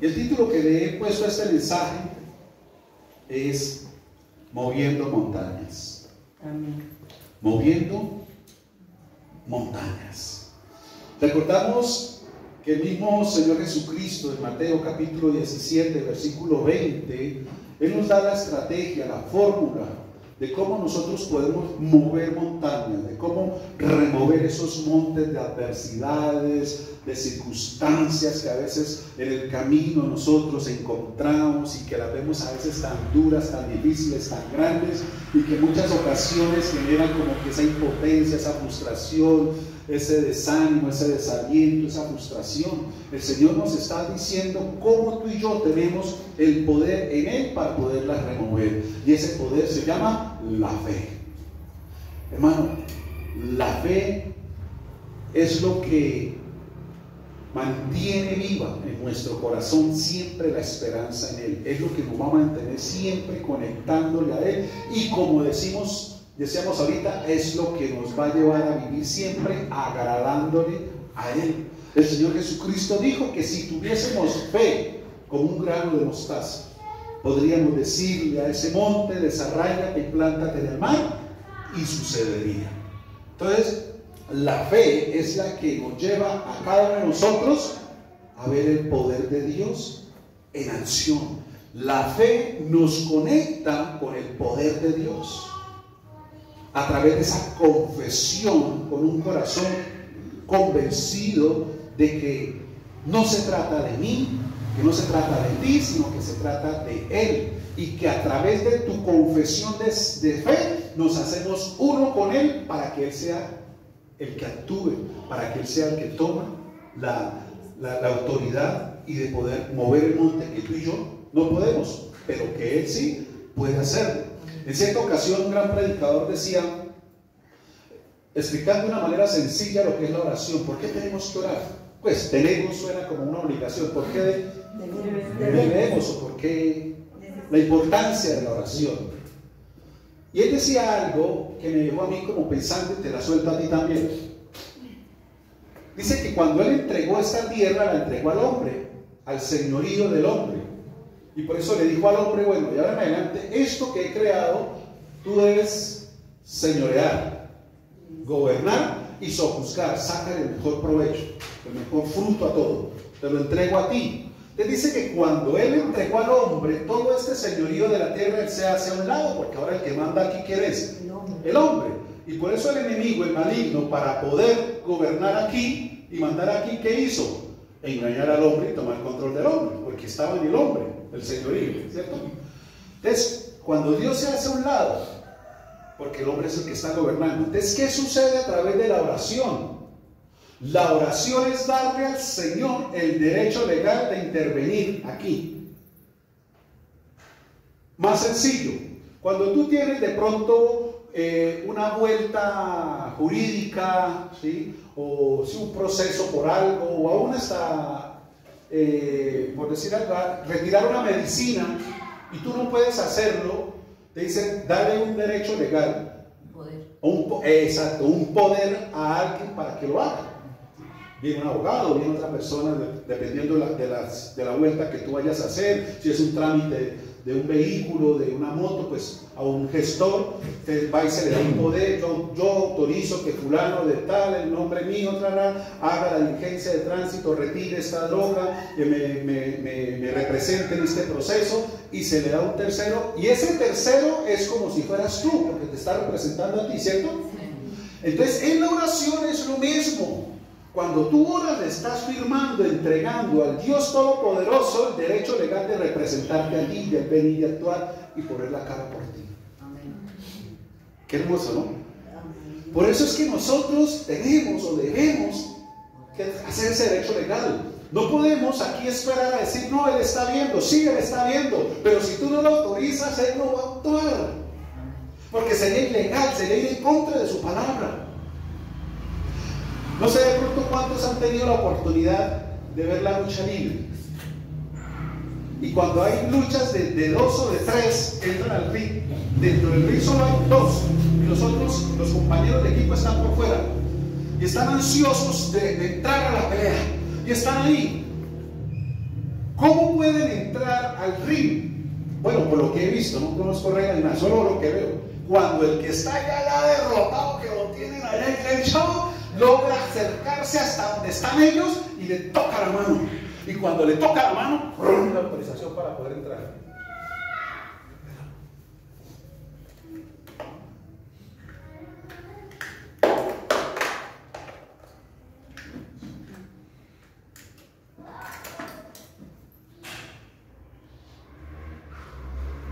Y el título que le he puesto a este mensaje es Moviendo montañas. Amén. Moviendo montañas. Recordamos que el mismo Señor Jesucristo en Mateo capítulo 17, versículo 20, Él nos da la estrategia, la fórmula de cómo nosotros podemos mover montañas, de cómo remover esos montes de adversidades, de circunstancias que a veces en el camino nosotros encontramos y que las vemos a veces tan duras, tan difíciles, tan grandes, y que en muchas ocasiones generan como que esa impotencia, esa frustración, ese desánimo, ese desaliento, esa frustración. El Señor nos está diciendo cómo tú y yo tenemos el poder en Él para poderlas remover, y ese poder se llama la fe. Hermano, la fe es lo que mantiene viva en nuestro corazón siempre la esperanza en Él. Es lo que nos va a mantener siempre conectándole a Él, y como decíamos ahorita, es lo que nos va a llevar a vivir siempre agradándole a Él. El Señor Jesucristo dijo que si tuviésemos fe como un grano de mostaza, podríamos decirle a ese monte, desarraiga y plántate en el mar, y sucedería. Entonces, la fe es la que nos lleva a cada uno de nosotros a ver el poder de Dios en acción. La fe nos conecta con el poder de Dios a través de esa confesión, con un corazón convencido de que no se trata de mí, que no se trata de ti, sino que se trata de Él, y que a través de tu confesión de fe nos hacemos uno con Él para que Él sea el que actúe, para que Él sea el que toma la autoridad y de poder mover el monte que tú y yo no podemos, pero que Él sí puede hacerlo. En cierta ocasión un gran predicador decía, explicando de una manera sencilla lo que es la oración. ¿Por qué tenemos que orar? Pues tenemos suena como una obligación. ¿Por qué debemos o por qué la importancia de la oración? Y él decía algo que me dejó a mí como pensando, y te la suelto a ti también. Dice que cuando Él entregó esta tierra, la entregó al hombre, al señorío del hombre. Y por eso le dijo al hombre, bueno, de ahora en adelante, esto que he creado, tú debes señorear, gobernar y sojuzgar, sacar el mejor provecho, el mejor fruto a todo. Te lo entrego a ti. Te dice que cuando Él entregó al hombre todo este señorío de la tierra, Él se hace a un lado, porque ahora el que manda aquí, ¿quién es? El hombre. Y por eso el enemigo, el maligno, para poder gobernar aquí y mandar aquí, ¿qué hizo? Engañar al hombre y tomar control del hombre, porque estaba en el hombre, el señorío, ¿cierto? Entonces, cuando Dios se hace a un lado, porque el hombre es el que está gobernando, entonces, ¿qué sucede a través de la oración? La oración es darle al Señor el derecho legal de intervenir aquí. Más sencillo, cuando tú tienes de pronto una vuelta jurídica, ¿sí? O si un proceso por algo, o aún hasta, por decir algo, retirar una medicina, y tú no puedes hacerlo, te dicen, dale un derecho legal, exacto, un poder a alguien para que lo haga. Viene un abogado, viene otra persona, dependiendo de la vuelta que tú vayas a hacer. Si es un trámite de un vehículo, de una moto, pues a un gestor va y se le da un poder. Yo autorizo que fulano de tal, el nombre mío, haga la diligencia de tránsito, retire esta droga, que me represente en este proceso, y se le da un tercero, y ese tercero es como si fueras tú, porque te está representando a ti, ¿cierto? Entonces en la oración es lo mismo. Cuando tú oras, le estás firmando, entregando al Dios Todopoderoso el derecho legal de representarte a ti, de venir y actuar y poner la cara por ti. Amén. Qué hermoso, ¿no? Amén. Por eso es que nosotros tenemos o debemos hacer ese derecho legal. No podemos aquí esperar a decir, no, Él está viendo. Sí, Él está viendo, pero si tú no lo autorizas, Él no va a actuar, porque sería ilegal, sería ir en contra de su palabra. No sé de pronto cuántos han tenido la oportunidad de ver la lucha libre. Y cuando hay luchas de dos o de tres que entran al ring, dentro del ring solo hay dos, y los otros, los compañeros de equipo, están por fuera y están ansiosos de entrar a la pelea, y están ahí. ¿Cómo pueden entrar al ring. Bueno, por lo que he visto, no conozco reglas ni nada, solo lo que veo. Cuando el que está allá derrotado, que lo tienen allá enganchado, logra acercarse hasta donde están ellos y le toca la mano. Y cuando le toca la mano, la autorización para poder entrar.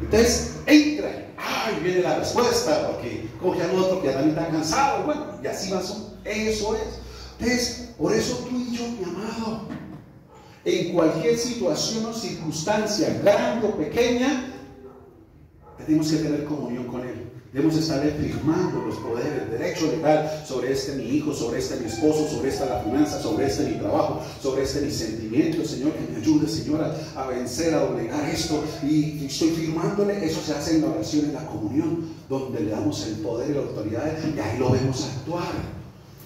Entonces entra, ¡ay! Viene la respuesta, porque coge al otro que también está cansado, bueno, y así va. Eso es. Entonces, por eso tú y yo, mi amado, en cualquier situación o circunstancia, grande o pequeña, tenemos que tener comunión con Él. Debemos estar firmando los poderes, derecho legal sobre este mi hijo, sobre este mi esposo, sobre esta la finanza, sobre este mi trabajo, sobre este mi sentimiento. Señor, que me ayude, Señor, a vencer, a doblegar esto. Y estoy firmándole. Eso se hace en la oración, en la comunión, donde le damos el poder y la autoridad y ahí lo vemos actuar.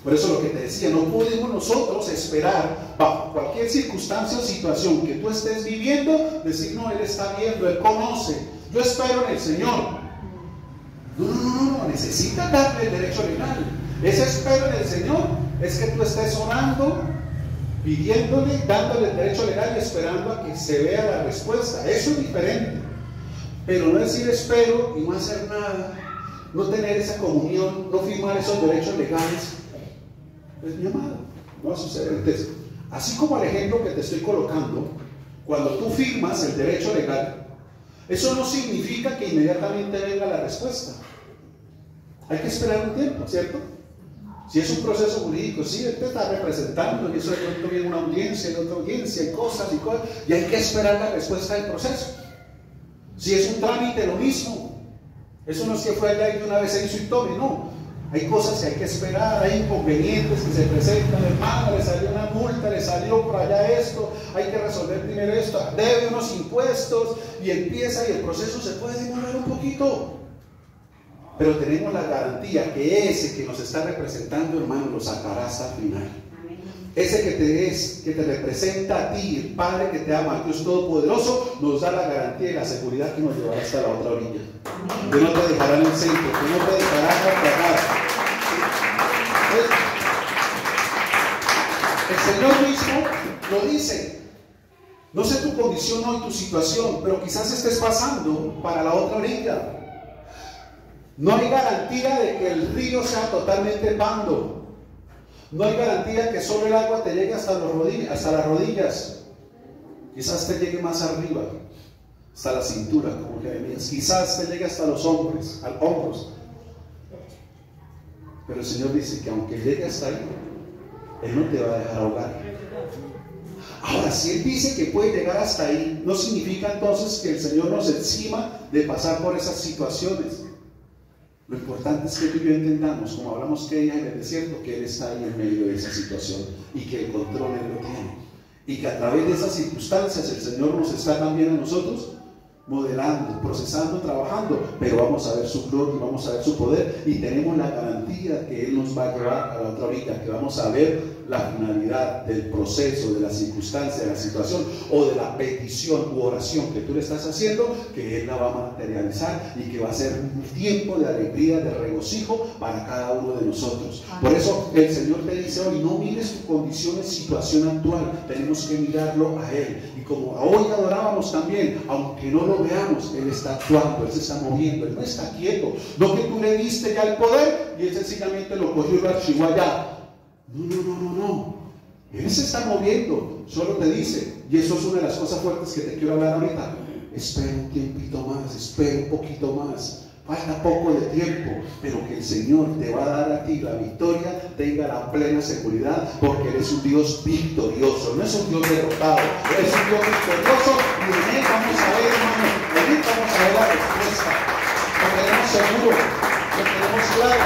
Por eso lo que te decía, no podemos nosotros esperar bajo cualquier circunstancia o situación que tú estés viviendo, decir, no, Él está viendo, Él conoce, yo espero en el Señor. No, necesitas darle el derecho legal. Ese espero en el Señor es que tú estés orando, pidiéndole, dándole el derecho legal y esperando a que se vea la respuesta. Eso es diferente. Pero no decir espero y no hacer nada, no tener esa comunión, no firmar esos derechos legales, pues mi amado, no va a suceder. Entonces, así como el ejemplo que te estoy colocando, cuando tú firmas el derecho legal, eso no significa que inmediatamente venga la respuesta. Hay que esperar un tiempo, ¿cierto? Si es un proceso jurídico, sí, él te está representando, y eso de pronto viene una audiencia, y otra audiencia, y cosas, y hay que esperar la respuesta del proceso. Si es un trámite, lo mismo. Eso no es que fue allá y de una vez se hizo y tome, no. Hay cosas que hay que esperar, hay inconvenientes que se presentan, hermano, le salió una multa, le salió por allá esto, hay que resolver primero esto, debe unos impuestos, y empieza, y el proceso se puede demorar un poquito. Pero tenemos la garantía que ese que nos está representando, hermano, lo sacará hasta el final. Ese que te representa a ti, el Padre que te ama, Dios Todopoderoso, nos da la garantía y la seguridad que nos llevará hasta la otra orilla. Que no te dejará en el centro, que no te dejará naufragar. El Señor mismo lo dice. No sé tu condición hoy, tu situación, pero quizás estés pasando para la otra orilla. No hay garantía de que el río sea totalmente pando. No hay garantía que solo el agua te llegue hasta las rodillas. Quizás te llegue más arriba, hasta la cintura, como Jeremías. Quizás te llegue hasta los hombros. Pero el Señor dice que aunque llegue hasta ahí, Él no te va a dejar ahogar. Ahora, si Él dice que puede llegar hasta ahí, no significa entonces que el Señor nos encima de pasar por esas situaciones. Lo importante es que tú y yo entendamos, como hablamos que ella en el desierto, que Él está ahí en medio de esa situación y que el control Él lo tiene. Y que a través de esas circunstancias el Señor nos está también a nosotros modelando, procesando, trabajando, pero vamos a ver su gloria, vamos a ver su poder y tenemos la garantía que Él nos va a llevar a la otra orilla, que vamos a ver la finalidad del proceso, de la circunstancia, de la situación o de la petición u oración que tú le estás haciendo, que Él la va a materializar y que va a ser un tiempo de alegría, de regocijo para cada uno de nosotros. Por eso el Señor te dice hoy, no mires tu condición y situación actual, tenemos que mirarlo a Él. Y como hoy adorábamos también, aunque no lo veamos, Él está actuando, Él se está moviendo, Él no está quieto. No que tú le diste ya el poder y Él sencillamente lo cogió y lo archivó allá. No. Él se está moviendo, solo te dice, y eso es una de las cosas fuertes que te quiero hablar ahorita. Espera un tiempito más, espera un poquito más. Falta poco de tiempo, pero que el Señor te va a dar a ti la victoria, tenga la plena seguridad, porque eres un Dios victorioso, no es un Dios derrotado, eres un Dios victorioso y en Él vamos a ver, hermano, en Él vamos a ver la respuesta. Lo tenemos seguro, lo tenemos claro,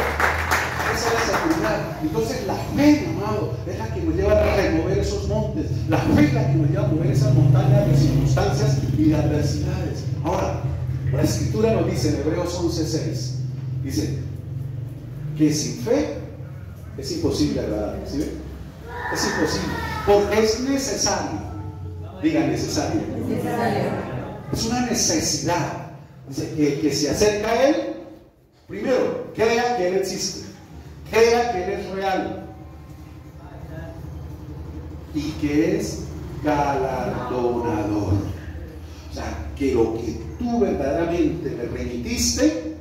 esa es la seguridad. Entonces la fe, amado, es la que nos lleva a remover esos montes, la fe es la que nos lleva a mover esas montañas de circunstancias y de adversidades. Ahora, la Escritura nos dice en Hebreos 11:6, dice que sin fe es imposible agradar, ¿sí ven? Es imposible, porque es necesario Diga necesario. Es una necesidad. Dice que el que se acerca a Él, primero, crea que Él existe, crea que Él es real y que es galardonador. O sea, que lo que tú verdaderamente le remitiste,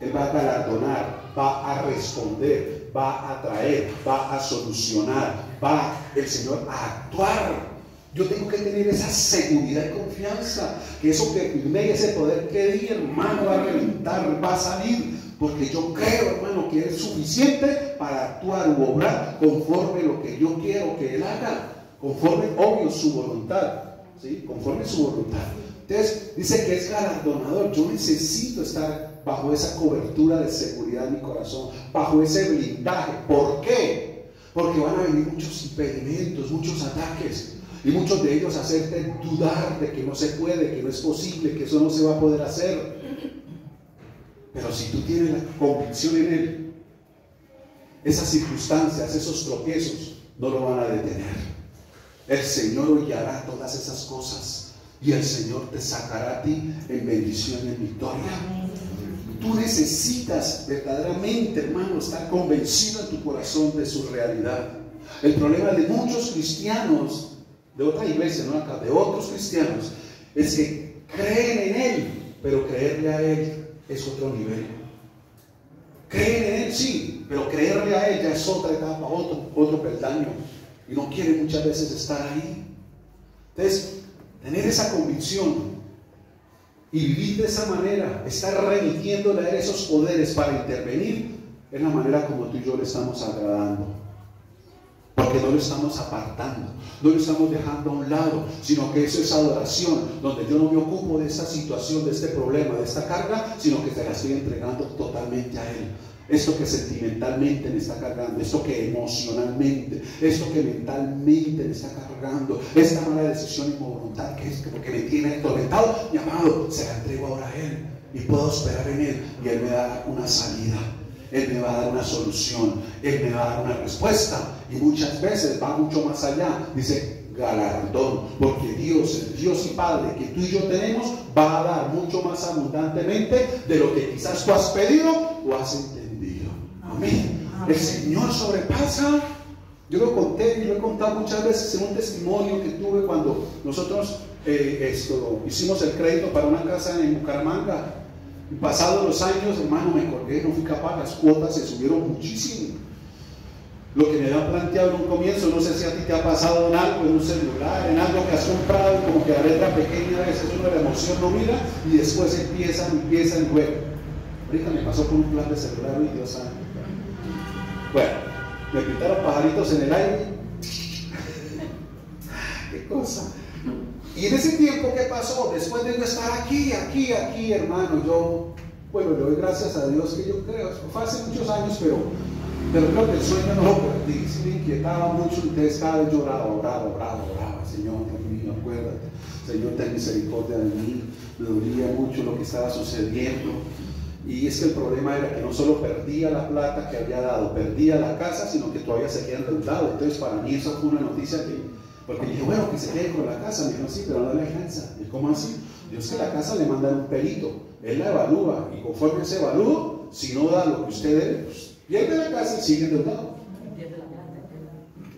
Él va a galardonar, va a responder, va a traer, va a solucionar, va el Señor a actuar. Yo tengo que tener esa seguridad y confianza que eso que firmé, ese poder que di, hermano, va a reventar, va a salir, porque yo creo, hermano, que es suficiente para actuar u obrar conforme lo que yo quiero que Él haga, conforme, obvio, su voluntad, ¿sí? Conforme su voluntad. Entonces, dice que es galardonador. Yo necesito estar bajo esa cobertura de seguridad en mi corazón, bajo ese blindaje. ¿Por qué? Porque van a venir muchos impedimentos, muchos ataques, y muchos de ellos hacerte dudar de que no se puede, que no es posible, que eso no se va a poder hacer. Pero si tú tienes la convicción en Él, esas circunstancias, esos tropiezos no lo van a detener. El Señor hollará todas esas cosas y el Señor te sacará a ti en bendición y en victoria. Tú necesitas verdaderamente, hermano, estar convencido en tu corazón de su realidad. El problema de muchos cristianos de otra iglesia, no acá, de otros cristianos, es que creen en Él, pero creerle a Él es otro nivel. Creen en Él, sí, pero creerle a Él ya es otra etapa, otro peldaño, y no quieren muchas veces estar ahí. Entonces, tener esa convicción y vivir de esa manera, estar remitiéndole a Él esos poderes para intervenir, es la manera como tú y yo le estamos agradando. Porque no lo estamos apartando, no lo estamos dejando a un lado, sino que eso es adoración, donde yo no me ocupo de esta situación, de este problema, de esta carga, sino que te la estoy entregando totalmente a Él. Esto que sentimentalmente me está cargando, esto que emocionalmente, esto que mentalmente me está cargando, esta mala decisión y voluntad que es porque me tiene atormentado, mi amado, se la entrego ahora a Él y puedo esperar en Él y Él me da una salida. Él me va a dar una solución, Él me va a dar una respuesta, y muchas veces va mucho más allá, dice galardón, porque Dios, el Dios y Padre que tú y yo tenemos, va a dar mucho más abundantemente de lo que quizás tú has pedido o has entendido. Amén. El Señor sobrepasa. Yo lo conté y lo he contado muchas veces en un testimonio que tuve cuando nosotros hicimos el crédito para una casa en Bucaramanga. Pasados los años, hermano, me colgué, no fui capaz, las cuotas se subieron muchísimo. Lo que me habían planteado en un comienzo, no sé si a ti te ha pasado en algo, en un celular, en algo que has comprado, como que la letra pequeña a veces uno la emoción no mira y después empiezan y luego. Ahorita me pasó con un plan de celular, y Dios santo. Bueno, me pintaron pajaritos en el aire. Qué cosa. Y en ese tiempo, ¿qué pasó? Después de yo estar aquí, hermano, yo, bueno, le doy gracias a Dios que yo creo, fue hace muchos años, pero creo que el sueño no lo perdí, sí me inquietaba mucho, entonces cada vez lloraba, oraba, Señor, Dios mío, acuérdate, Señor, ten misericordia de mí, me dolía mucho lo que estaba sucediendo, y es que el problema era que no solo perdía la plata que había dado, perdía la casa, sino que todavía seguía endeudado. Entonces para mí eso fue una noticia porque dije, bueno, que se quede con la casa. Me dijo, sí, pero no le alcanza. ¿Y cómo así? Dios, que la casa le manda un perito, él la evalúa, y conforme se evalúa, si no da lo que usted debe, pues pierde la casa y sigue endeudado.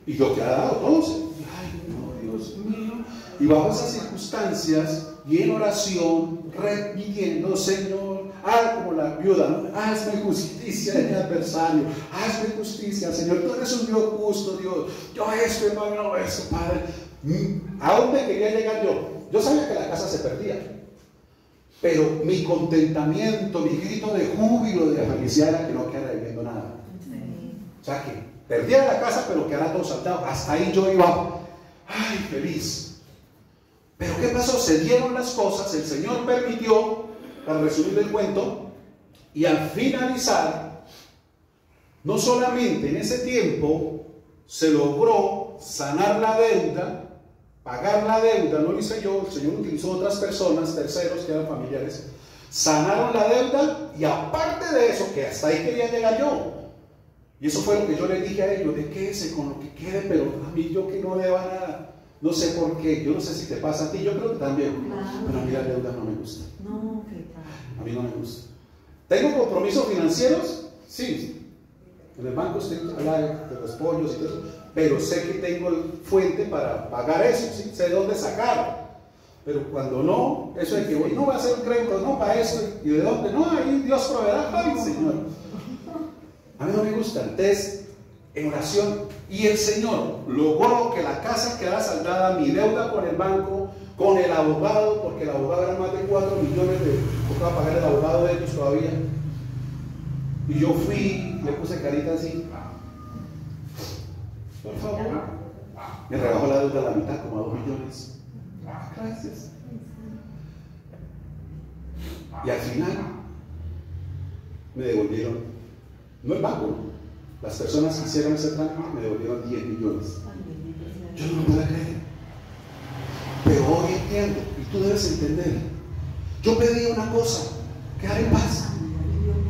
Y lo que ha dado, todo se... Ay, no, Dios mío. Y bajo esas circunstancias, y en oración, repitiendo, Señor, haz como la viuda, ¿no? Hazme justicia de mi adversario, hazme justicia, Señor, tú eres un Dios justo, Dios, yo esto, hermano, esto, Padre. ¿A dónde quería llegar yo? Yo sabía que la casa se perdía, pero mi contentamiento, mi grito de júbilo, de felicidad era que no quedara debiendo nada. O sea que perdía la casa, pero quedara todo saltado. Hasta ahí yo iba, ay, feliz. Pero ¿qué pasó? Se dieron las cosas, el Señor permitió, para resumir el cuento, y al finalizar, no solamente en ese tiempo se logró sanar la deuda, pagar la deuda, no lo hice yo, el Señor utilizó otras personas, terceros que eran familiares, sanaron la deuda, y aparte de eso, que hasta ahí quería llegar yo, Y eso fue lo que yo le dije a ellos, de quédese con lo que quede, pero a mí yo que no deba nada. No sé por qué, yo no sé si te pasa a ti, yo creo que también. Claro. Pero a mí la deuda no me gusta. No, ¿qué tal? A mí no me gusta. ¿Tengo compromisos financieros? Sí. En el banco estoy hablando de los pollos y todo eso, pero sé que tengo fuente para pagar eso, ¿sí? Sé dónde sacar. Pero cuando no, eso de que voy, no voy a hacer un crédito, no para esto, y de dónde, no, ahí Dios proveerá, ay Señor. A mí no me gusta. Entonces, en oración, y el Señor logró que la casa quedara saldada, mi deuda con el banco, con el abogado, porque el abogado era más de 4 millones de, tocaba pagar el abogado de ellos todavía. Y yo fui, le puse carita así, por favor, me rebajó la deuda a la mitad, como a 2 millones. Gracias. Y al final me devolvieron, no el banco, las personas que hicieron ese trámite me devolvieron 10 millones. Yo no lo puedo creer. Pero hoy entiendo, y tú debes entender. Yo pedí una cosa, quedar en paz.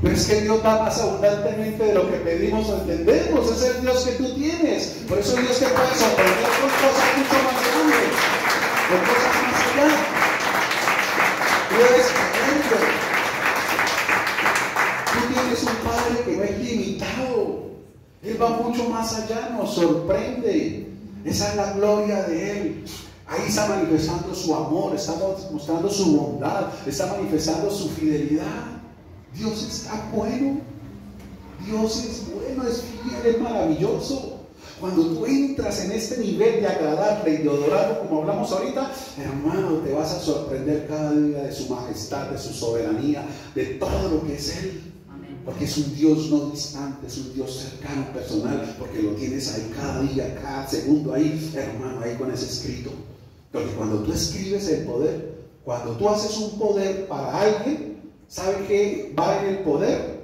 Pero es que Dios da más abundantemente de lo que pedimos o entendemos. Es el Dios que tú tienes. Por eso Dios te puede sorprender con cosas mucho más grandes, con cosas más allá. Tú debes creerlo. Tú tienes un Padre que no es limitado. Él va mucho más allá, nos sorprende. Esa es la gloria de Él. Ahí está manifestando su amor, está mostrando su bondad, está manifestando su fidelidad. Dios está bueno, Dios es bueno, es fiel, es maravilloso. Cuando tú entras en este nivel de agradarle y de adorarlo, como hablamos ahorita, hermano, te vas a sorprender cada día de su majestad, de su soberanía, de todo lo que es Él. Porque es un Dios no distante, es un Dios cercano, personal, porque lo tienes ahí cada día, cada segundo ahí, hermano, ahí con ese escrito. Porque cuando tú escribes el poder, cuando tú haces un poder para alguien, ¿sabe qué va en el poder?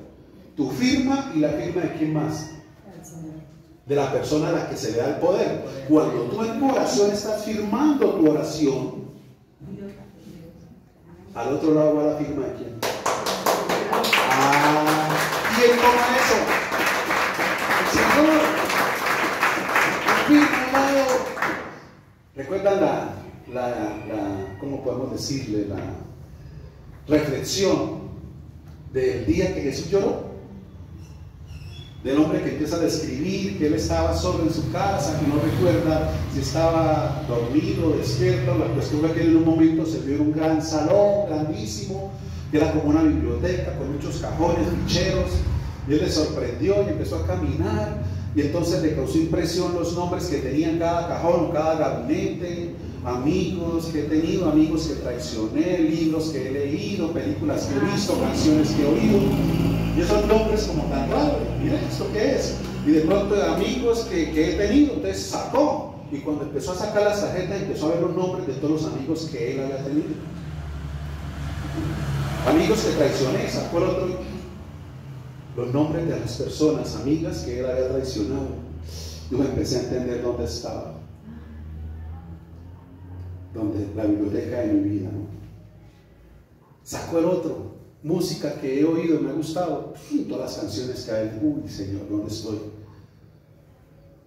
Tu firma y la firma de quién más. De la persona a la que se le da el poder. Cuando tú en tu oración estás firmando tu oración, al otro lado va la firma de quién. ¿Quién toma eso? El Señor. ¿Recuerdan cómo podemos decirle, la reflexión del día que Jesús lloró? Del hombre que empieza a describir que él estaba solo en su casa, que no recuerda si estaba dormido o despierto. La cuestión es que él en un momento se vio en un gran salón, grandísimo, que era como una biblioteca con muchos cajones, ficheros, y él le sorprendió y empezó a caminar, y entonces le causó impresión los nombres que tenía en cada cajón, cada gabinete, amigos que he tenido, amigos que traicioné, libros que he leído, películas que he visto, canciones que he oído, y esos nombres como tan raros. Mira esto que es, y de pronto amigos que he tenido. Entonces sacó, y cuando empezó a sacar las tarjetas empezó a ver los nombres de todos los amigos que él había tenido, amigos que traicioné. Sacó el otro, los nombres de las personas, amigas que él había traicionado. Yo empecé a entender dónde estaba, donde la biblioteca de mi vida, ¿no? Sacó el otro, música que he oído, me ha gustado, todas las canciones que hay. Uy, Señor, ¿dónde estoy?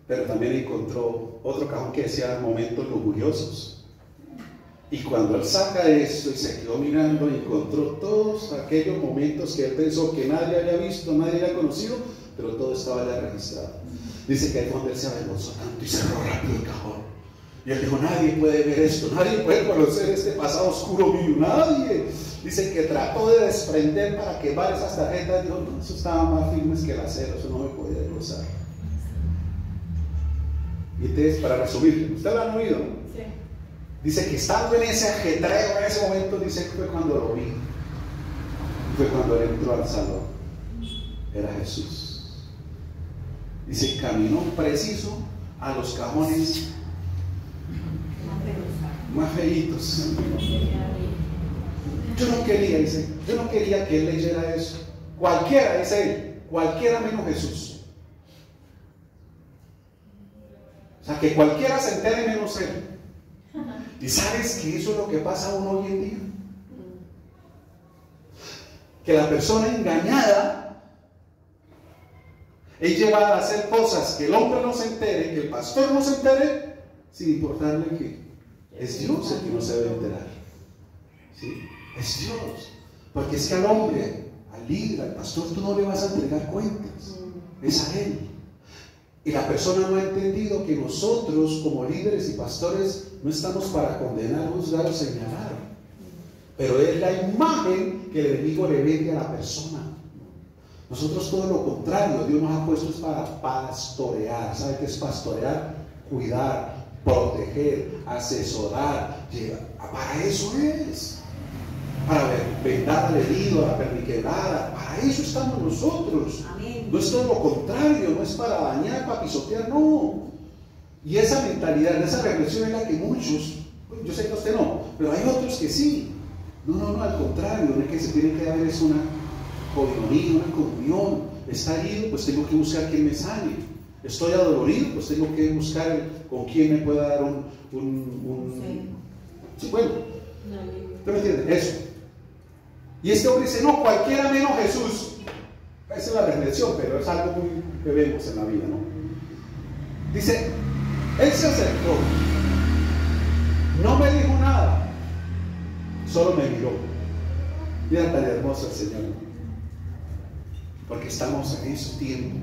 Pero también encontró otro cajón que decía momentos lujuriosos. Y cuando él saca esto y se quedó mirando, encontró todos aquellos momentos que él pensó que nadie había visto, nadie había conocido, pero todo estaba ya registrado. Dice que ahí cuando él se avergonzó tanto y cerró rápido el cajón. Y él dijo, nadie puede ver esto, nadie puede conocer este pasado oscuro mío, nadie. Dice que trató de desprender para quemar esas tarjetas. Dijo, no, eso estaba más firmes que el acero, eso no me podía gozar. Y entonces, para resumir, ¿usted lo han oído? Sí. Dice que estando en ese ajetreo, en ese momento, dice que fue cuando lo vi. Fue cuando él entró al salón. Era Jesús. Dice, caminó preciso a los cajones más feitos. Yo no quería, dice, yo no quería que él leyera eso. Cualquiera, dice él, cualquiera menos Jesús. O sea, que cualquiera se entere menos él. ¿Y sabes que eso es lo que pasa a uno hoy en día? Que la persona engañada es llevada a hacer cosas que el hombre no se entere, que el pastor no se entere, sin importarle que es Dios el que no se debe enterar. ¿Sí? Es Dios. Porque es que al hombre, al líder, al pastor, tú no le vas a entregar cuentas. Es a él. Y la persona no ha entendido que nosotros, como líderes y pastores, no estamos para condenar, juzgar o señalar. Pero es la imagen que el enemigo le vende a la persona. Nosotros todo lo contrario, Dios nos ha puesto es para pastorear. ¿Sabe qué es pastorear? Cuidar, proteger, asesorar. Para eso es. Para vendar al herido, a la perniquebrada. Para eso estamos nosotros. Amén. No es todo lo contrario, no es para dañar, para pisotear, no. Y esa mentalidad, esa reflexión es la que muchos, yo sé que usted no, pero hay otros que sí. No, al contrario, no es que se tiene que dar es una comunión, una comunión. Está herido, pues tengo que buscar quien me sane. Estoy adolorido, pues tengo que buscar con quien me pueda dar Sí, bueno, ¿usted me entiende? Eso. Y este hombre dice, no, cualquiera menos Jesús. Esa es la reflexión, pero es algo muy que vemos en la vida, ¿no? Dice, él se acercó, no me dijo nada, solo me miró. Mira tan hermoso el Señor, porque estamos en ese tiempo.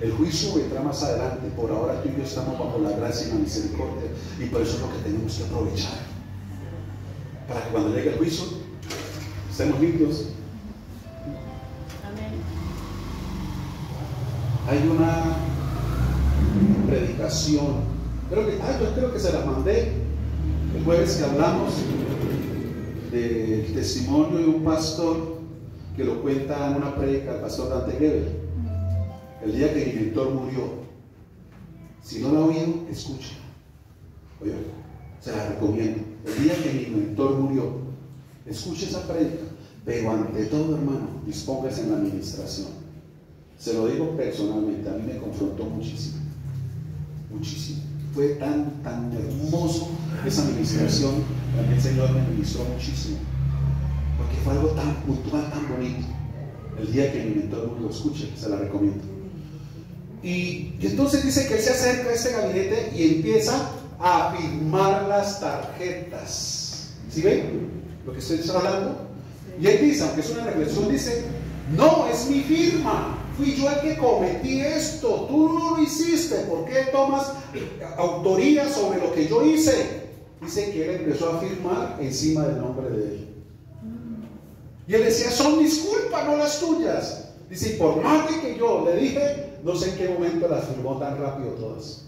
El juicio vendrá más adelante. Por ahora tú y yo estamos bajo la gracia y la misericordia, y por eso es lo que tenemos que aprovechar, para que cuando llegue el juicio estemos limpios. Amén. Hay una predicación, yo creo que se la mandé el jueves que hablamos del testimonio de un pastor que lo cuenta en una predica, el pastor Dante Gebel, el día que mi mentor murió. Si no la ha oído, escúchala. Oye, se la recomiendo. El día que mi mentor murió, escuche esa predica, pero ante todo, hermano, dispóngase en la administración. Se lo digo personalmente, a mí me confrontó muchísimo. Fue tan hermoso esa administración. También el Señor me ministró muchísimo, porque fue algo tan puntual, tan bonito. El día que mi mentor murió, escuche, se la recomiendo. Y entonces dice que él se acerca a este gabinete y empieza a firmar las tarjetas. ¿Sí ven lo que estoy hablando? Y él dice, aunque es una reflexión, dice, no, es mi firma. Fui yo el que cometí esto, tú no lo hiciste. ¿Por qué tomas autoría sobre lo que yo hice? Dice que él empezó a firmar encima del nombre de él. Y él decía, son mis culpas, no las tuyas. Dice, y por más de que yo le dije, no sé en qué momento las firmó tan rápido todas.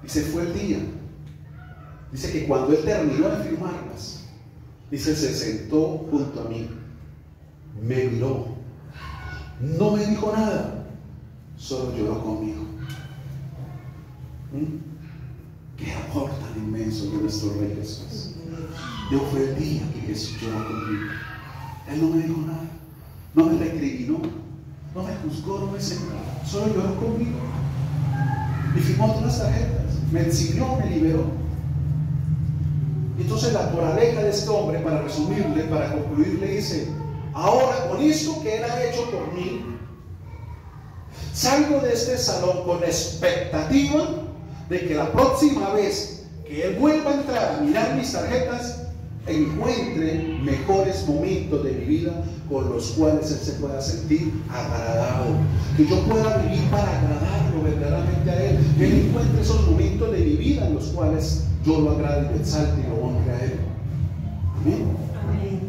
Dice, fue el día. Dice que cuando él terminó de firmarlas, dice, se sentó junto a mí, me miró, no me dijo nada, solo lloró conmigo. Qué amor tan inmenso de nuestro Rey Jesús. Yo fue el día que Jesús lloró conmigo. Él no me dijo nada, no me recriminó, no me juzgó, no me señaló, solo lloró conmigo y firmó todas las tarjetas, me exilió, me liberó. Y entonces la moraleja de este hombre, para resumirle, para concluir, le dice, ahora con esto que él ha hecho por mí, salgo de este salón con la expectativa de que la próxima vez que él vuelva a entrar a mirar mis tarjetas, encuentre mejores momentos de mi vida con los cuales él se pueda sentir agradado, que yo pueda vivir para agradarlo verdaderamente a él, que él encuentre esos momentos de mi vida en los cuales yo lo agrade y lo exalte y lo honre a él. Amén. Amén.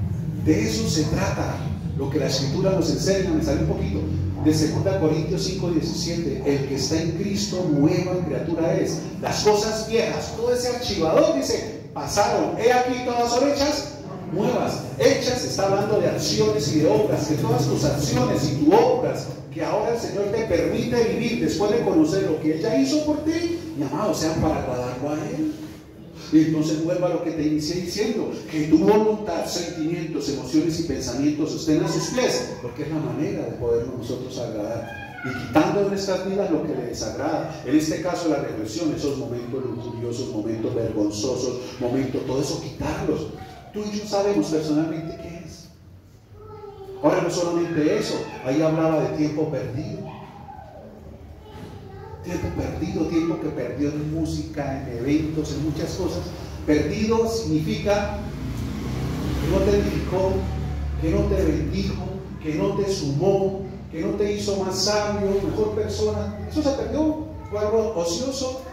De eso se trata lo que la Escritura nos enseña. Me sale un poquito de 2 Corintios 5:17. El que está en Cristo, nueva criatura es. Las cosas viejas, todo ese archivador dice, pasaron, he aquí todas son hechas nuevas. Hechas, está hablando de acciones y de obras, que todas tus acciones y tus obras que ahora el Señor te permite vivir después de conocer lo que Él ya hizo por ti, mi amado, sean para agradarlo a Él. Y entonces vuelva a lo que te inicié diciendo, que tu voluntad, sentimientos, emociones y pensamientos estén a sus pies, porque es la manera de poder nosotros agradar. Y quitando de nuestras vidas lo que le desagrada, en este caso la reflexión, esos momentos lujuriosos, momentos vergonzosos, momentos, todo eso quitarlos. Tú y yo sabemos personalmente qué es. Ahora no solamente eso, ahí hablaba de tiempo perdido. Tiempo perdido, tiempo que perdió en música, en eventos, en muchas cosas. Perdido significa que no te edificó, que no te bendijo, que no te sumó, que no te hizo más sabio, mejor persona. Eso se perdió, fue algo ocioso.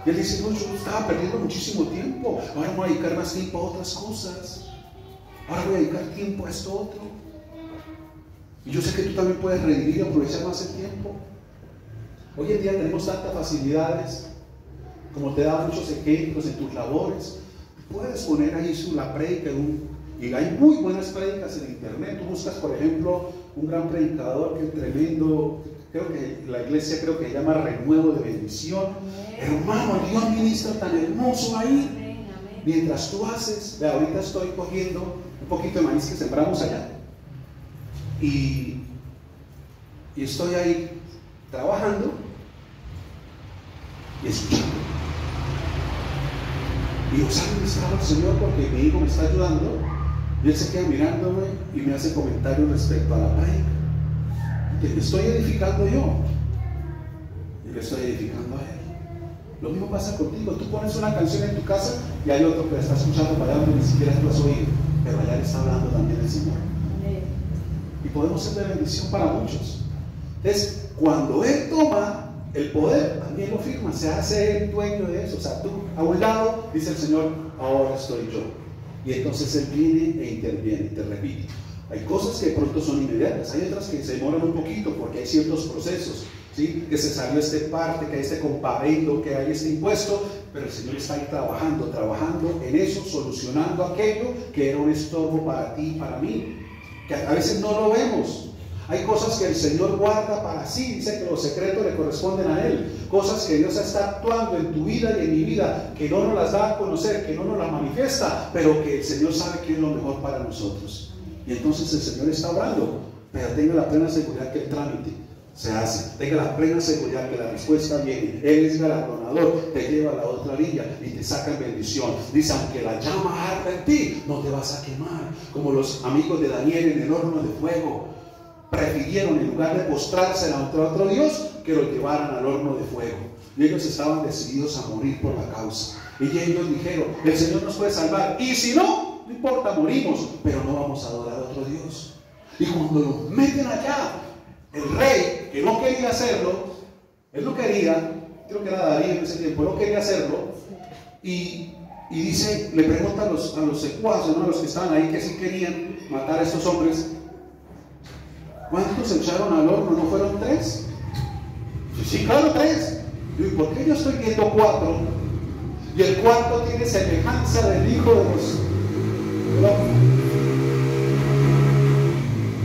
Y él dice, no, yo estaba perdiendo muchísimo tiempo, ahora voy a dedicar más tiempo a otras cosas, ahora voy a dedicar tiempo a esto otro. Y yo sé que tú también puedes redimir y aprovechar más el tiempo. Hoy en día tenemos tantas facilidades, como te da muchos ejemplos en tus labores. Puedes poner ahí la prédica y hay muy buenas prédicas en internet. Tú buscas, por ejemplo, un gran predicador que es tremendo, creo que la iglesia se llama Renuevo de Bendición. Hermano, Dios ministra tan hermoso ahí. Mientras tú haces, ahorita estoy cogiendo un poquito de maíz que sembramos allá y estoy ahí trabajando y escuchando. Y yo salgo y estaba el Señor porque mi hijo me está ayudando. Y él se queda mirándome y me hace comentarios respecto a la prédica. Estoy edificando yo y le estoy edificando a él. Lo mismo pasa contigo. Tú pones una canción en tu casa y hay otro que la está escuchando para allá donde ni siquiera tú has oído, pero allá le está hablando también el Señor. Y podemos ser de bendición para muchos. Entonces, cuando Él toma el poder, también lo firma, se hace el dueño de eso. O sea, tú a un lado dice el Señor, ahora estoy yo. Y entonces Él viene e interviene, te repite. Hay cosas que de pronto son inmediatas, hay otras que se demoran un poquito porque hay ciertos procesos, ¿sí? Que se salió este parte, que hay este comparendo, que hay este impuesto, pero el Señor está ahí trabajando en eso, solucionando aquello que era un estorbo para ti y para mí, que a veces no lo vemos. Hay cosas que el Señor guarda para sí, dice que los secretos le corresponden a Él, cosas que Dios está actuando en tu vida y en mi vida, que no nos las da a conocer, que no nos las manifiesta, pero que el Señor sabe que es lo mejor para nosotros. Y entonces el Señor está obrando, pero tenga la plena seguridad que el trámite se hace, tenga la plena seguridad que la respuesta viene. Él es galardonador, te lleva a la otra orilla y te saca en bendición. Dice, aunque la llama arda en ti, no te vas a quemar, como los amigos de Daniel en el horno de fuego. Prefirieron, en lugar de postrarse ante otro Dios, que lo llevaran al horno de fuego. Y ellos estaban decididos a morir por la causa. Y ellos dijeron, el Señor nos puede salvar, y si no, no importa, morimos, pero no vamos a adorar a otro Dios. Y cuando los meten allá, el rey, que no quería hacerlo, él no quería, creo que era Darío en ese tiempo, no quería hacerlo, y dice, le pregunta a los secuaces, ¿no? A los que estaban ahí, que sí querían matar a estos hombres, ¿cuántos se echaron al horno? ¿No fueron 3? Sí, claro, 3. ¿Y por qué yo estoy viendo 4? Y el cuarto tiene semejanza del Hijo de Dios.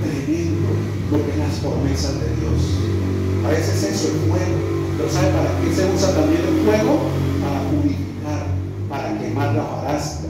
Tremendo lo que las promesas de Dios. A veces eso, el fuego. Pero ¿sabe para qué se usa también el fuego? Para purificar, para quemar la hojarasca,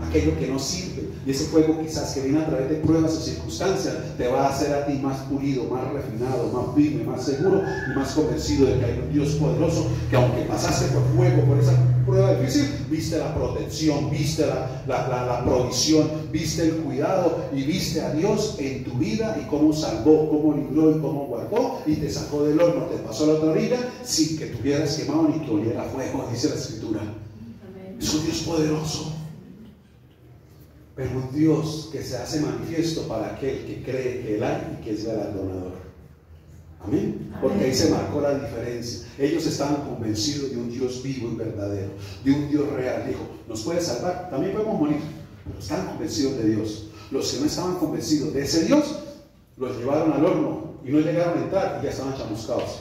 aquello que no sirve. Y ese fuego quizás que viene a través de pruebas o circunstancias te va a hacer a ti más pulido, más refinado, más firme, más seguro y más convencido de que hay un Dios poderoso, que aunque pasaste por fuego, por esa prueba difícil, viste la protección, viste la provisión, viste el cuidado y viste a Dios en tu vida y cómo salvó, cómo libró y cómo guardó y te sacó del horno, te pasó a la otra orilla sin que tuvieras quemado ni que oliera fuego, dice la Escritura. Amén. Es un Dios poderoso. Pero un Dios que se hace manifiesto para aquel que cree que Él hay y que es galardonador. Amén. Porque ahí se marcó la diferencia. Ellos estaban convencidos de un Dios vivo y verdadero, de un Dios real. Dijo, nos puede salvar, también podemos morir, pero estaban convencidos de Dios. Los que no estaban convencidos de ese Dios, los llevaron al horno y no llegaron a entrar y ya estaban chamuscados.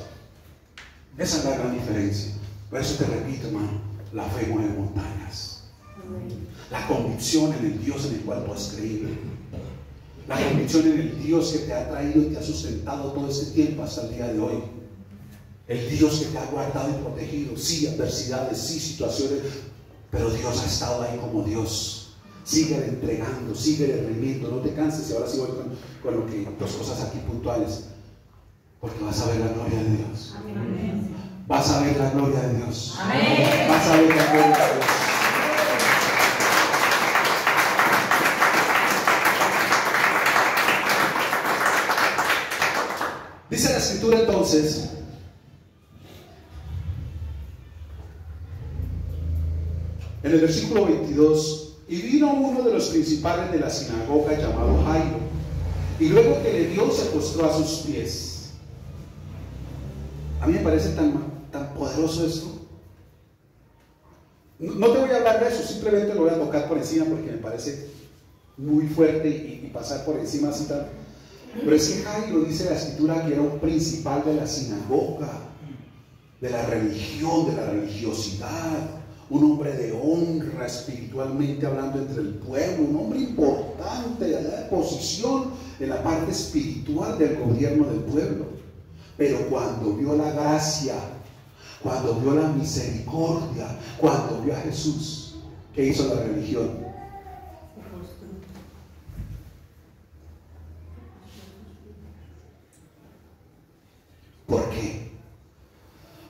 Esa es la gran diferencia. Por eso te repito, hermano, la fe mueve montañas. La convicción en el Dios en el cual tú has creído, la convicción en el Dios que te ha traído y te ha sustentado todo este tiempo hasta el día de hoy, el Dios que te ha guardado y protegido, sí, adversidades, sí, situaciones, pero Dios ha estado ahí como Dios. Sigue entregando, sigue redimiendo, no te canses. Y ahora sí voy con lo que, dos cosas aquí puntuales, porque vas a ver la gloria de Dios. Amén. Vas a ver la gloria de Dios. Amén. Vas a ver la gloria de Dios. Entonces, en el versículo 22, y vino uno de los principales de la sinagoga llamado Jairo, y luego que le vio se postró a sus pies. A mí me parece tan poderoso esto. No te voy a hablar de eso, simplemente lo voy a tocar por encima porque me parece muy fuerte y pasar por encima así tal. Pero es que Jairo, dice la escritura, que era un principal de la sinagoga, de la religión, de la religiosidad, un hombre de honra espiritualmente hablando entre el pueblo, un hombre importante, de posición en la parte espiritual del gobierno del pueblo. Pero cuando vio la gracia, cuando vio la misericordia, cuando vio a Jesús, ¿qué hizo la religión? ¿Por qué?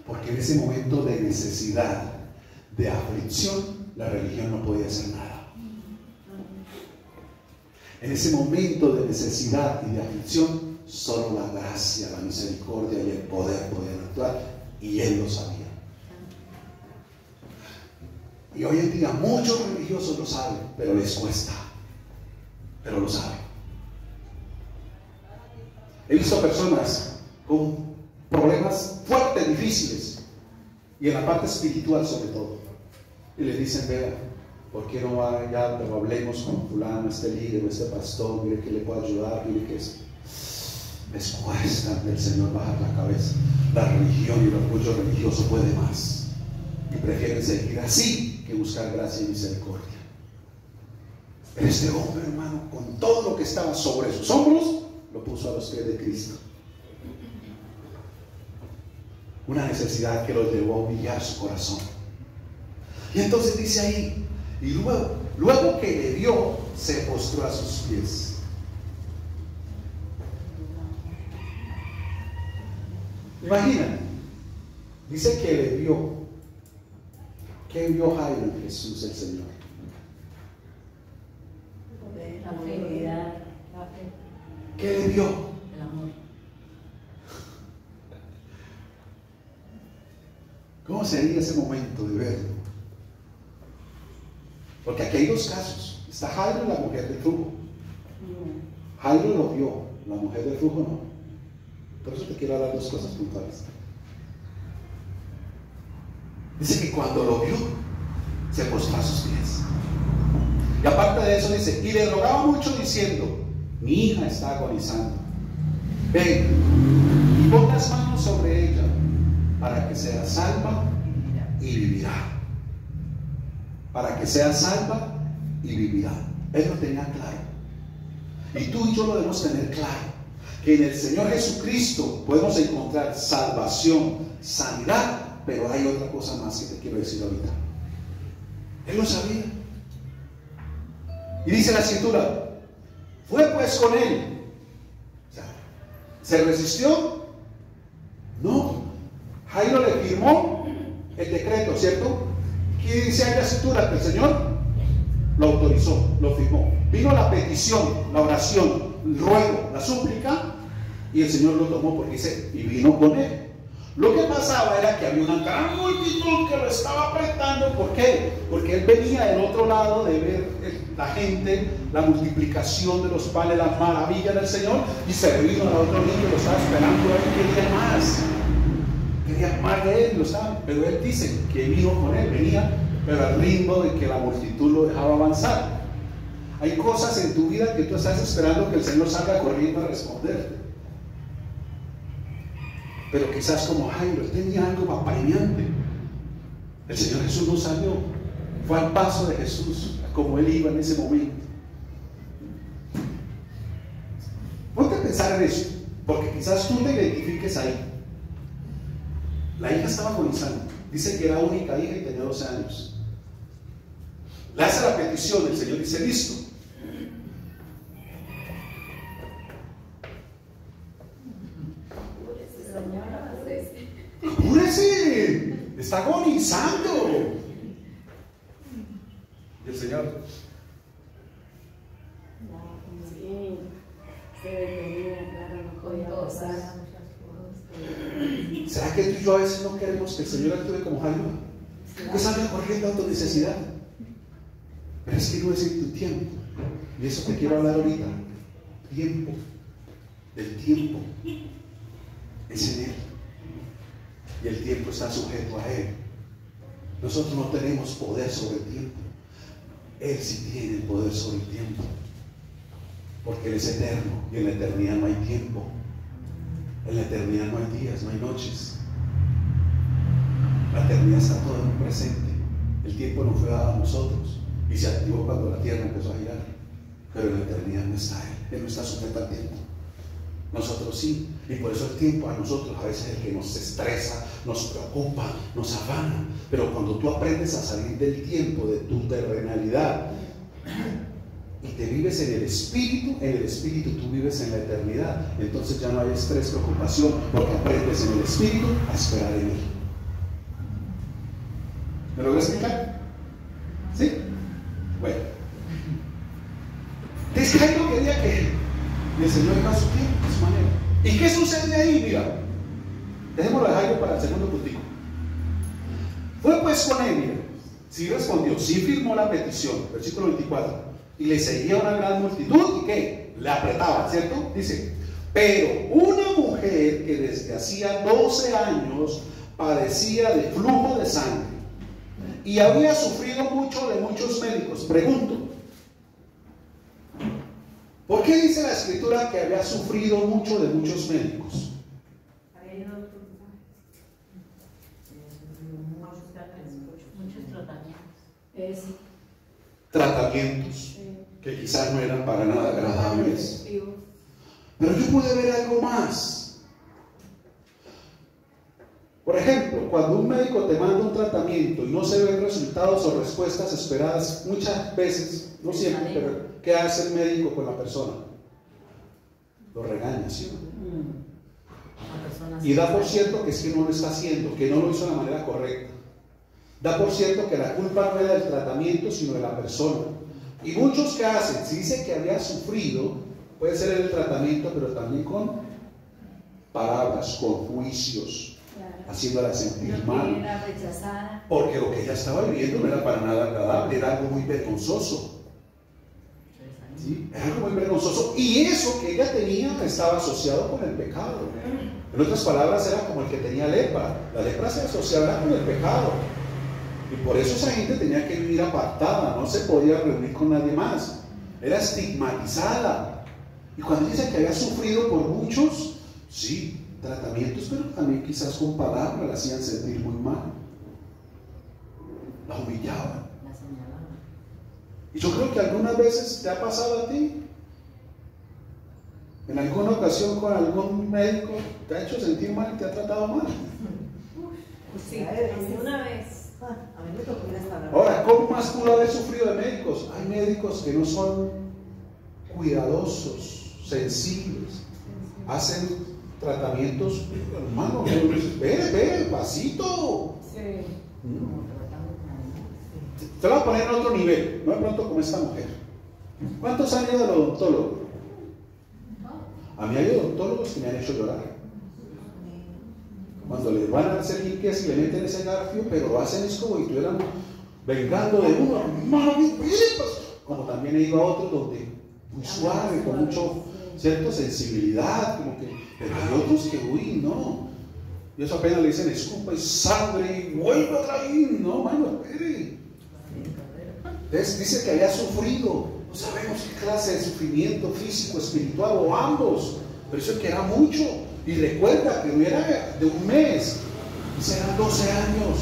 Porque en ese momento de necesidad, de aflicción, la religión no podía hacer nada. En ese momento de necesidad y de aflicción, solo la gracia, la misericordia y el poder podían actuar, y él lo sabía. Y hoy en día muchos religiosos lo saben, pero les cuesta, pero lo saben. He visto personas con problemas fuertes, difíciles, y en la parte espiritual sobre todo, y les dicen: vea, ¿por qué no va ya, pero hablemos con fulano, este líder, este pastor, mire que le puedo ayudar, mire que es... Les cuesta ante el Señor bajar la cabeza. La religión y el orgullo religioso puede más, y prefieren seguir así que buscar gracia y misericordia. Pero este hombre, hermano, con todo lo que estaba sobre sus hombros, lo puso a los pies de Cristo. Una necesidad que lo llevó a humillar su corazón. Y entonces dice ahí, y luego que le vio, se postró a sus pies. Imagina, dice que le vio. ¿Qué vio Jairo en Jesús el Señor? La fidelidad, ¿Qué le vio? el amor. ¿Cómo sería ese momento de verlo? Porque aquí hay dos casos. Está Jairo y la mujer del flujo. Jairo lo vio, la mujer del flujo no. Por eso te quiero hablar dos cosas puntuales. Dice que cuando lo vio, se postró a sus pies. Y aparte de eso dice, y le rogaba mucho diciendo: mi hija está agonizando. Ven y pon las manos sobre ella para que sea salva y vivirá. Para que sea salva y vivirá. Él lo tenía claro. Y tú y yo lo debemos tener claro. Que en el Señor Jesucristo podemos encontrar salvación, sanidad, pero hay otra cosa más que te quiero decir ahorita. Él lo sabía. Y dice la escritura: fue pues con él. O sea, ¿se resistió? No. Jairo le firmó el decreto, ¿cierto? Aquí dice ahí la escritura que el Señor lo autorizó, lo firmó. Vino la petición, la oración, el ruego, la súplica, y el Señor lo tomó porque dice, y vino con él. Lo que pasaba era que había una gran multitud que lo estaba apretando. ¿Por qué? Porque él venía del otro lado de ver la gente, la multiplicación de los panes, las maravillas del Señor, y se vino al otro niño, lo estaba esperando, él quería más de él, lo estaba, pero él dice que vino con él, venía, pero al ritmo de que la multitud lo dejaba avanzar. Hay cosas en tu vida que tú estás esperando que el Señor salga corriendo a responderte. Pero quizás como Jairo, él tenía algo apremiante. El Señor Jesús no salió, fue al paso de Jesús, como él iba en ese momento. Ponte a pensar en eso, porque quizás tú te identifiques ahí. La hija estaba agonizando, dice que era única hija y tenía 12 años. Le hace la petición, el Señor dice, listo. ¡Apúrese! ¡Está agonizando! Y el Señor, se detenía, claro, no podía pasar. ¿Será que tú y yo a veces no queremos que el Señor actúe como Jairo? Que salga corriendo a tu necesidad. Pero es que no es en tu tiempo. Y eso te quiero hablar ahorita. Tiempo. Del tiempo. Es en Él. Y el tiempo está sujeto a Él. Nosotros no tenemos poder sobre el tiempo. Él sí tiene el poder sobre el tiempo. Porque Él es eterno. Y en la eternidad no hay tiempo. En la eternidad no hay días, no hay noches. La eternidad está todo en un presente. El tiempo no fue dado a nosotros y se activó cuando la tierra empezó a girar. Pero en la eternidad no está Él. Él no está sujeto al tiempo. Nosotros sí. Y por eso el tiempo a nosotros a veces es el que nos estresa, nos preocupa, nos afana. Pero cuando tú aprendes a salir del tiempo, de tu terrenalidad, y te vives en el espíritu tú vives en la eternidad. Entonces ya no hay estrés, preocupación, porque aprendes en el espíritu a esperar en Él. ¿Me logré explicar? ¿Sí? Bueno. Entonces Jairo quería que el Señor iba a su tiempo, a su manera. ¿Y qué sucede ahí? Mira, dejémoslo de Jairo para el segundo puntico. Fue pues con él, mira. Sí respondió, sí firmó la petición, versículo 24. Y le seguía una gran multitud y ¿qué? Le apretaba, ¿cierto? Dice, pero una mujer que desde hacía 12 años padecía de flujo de sangre y había sufrido mucho de muchos médicos. Pregunto, ¿por qué dice la Escritura que había sufrido mucho de muchos médicos? Muchos tratamientos que quizás no eran para nada agradables. Pero yo pude ver algo más. Por ejemplo, cuando un médico te manda un tratamiento y no se ven resultados o respuestas esperadas, muchas veces, no siempre, pero ¿qué hace el médico con la persona? Lo regaña, ¿sí? Y da por cierto que es que no lo está haciendo, que no lo hizo de la manera correcta. Da por cierto que la culpa no era del tratamiento, sino de la persona. Y muchos que hacen, si dice que había sufrido, puede ser el tratamiento, pero también con palabras, con juicios, haciéndola sentir mal. Porque lo que ella estaba viviendo no era para nada agradable, era algo muy vergonzoso. ¿Sí? Era algo muy vergonzoso. Y eso que ella tenía estaba asociado con el pecado. En otras palabras, era como el que tenía lepra. La lepra se asociaba con el pecado. Y por eso esa gente tenía que vivir apartada, no se podía reunir con nadie más, era estigmatizada. Y cuando dice que había sufrido por muchos, sí, tratamientos, pero también quizás con palabras la hacían sentir muy mal, la humillaban. Y yo creo que algunas veces te ha pasado a ti, en alguna ocasión con algún médico te ha hecho sentir mal y te ha tratado mal. Sí, una vez. Ahora, ¿cómo más pudo haber sufrido de médicos? Hay médicos que no son cuidadosos, sensibles, hacen tratamientos, hermano, ve, pasito. Sí. Te lo voy a poner en otro nivel, no de pronto como esta mujer. ¿Cuántos han ido al odontólogo? A mí hay odontólogos que me han hecho llorar. Cuando les van a hacer limpias y le meten ese garfio, pero lo hacen es como si estuvieran vengando de uno, hermano, como también he ido a otros donde muy suave, con mucho cierta sensibilidad, como que, pero hay otros que, uy, no, y eso apenas le dicen escupa y sangre y vuelve otra vez, no, mano, espere. Entonces dice que había sufrido, no sabemos qué clase de sufrimiento físico, espiritual o ambos, pero eso que era mucho. Y recuerda que no era de un mes, eran 12 años.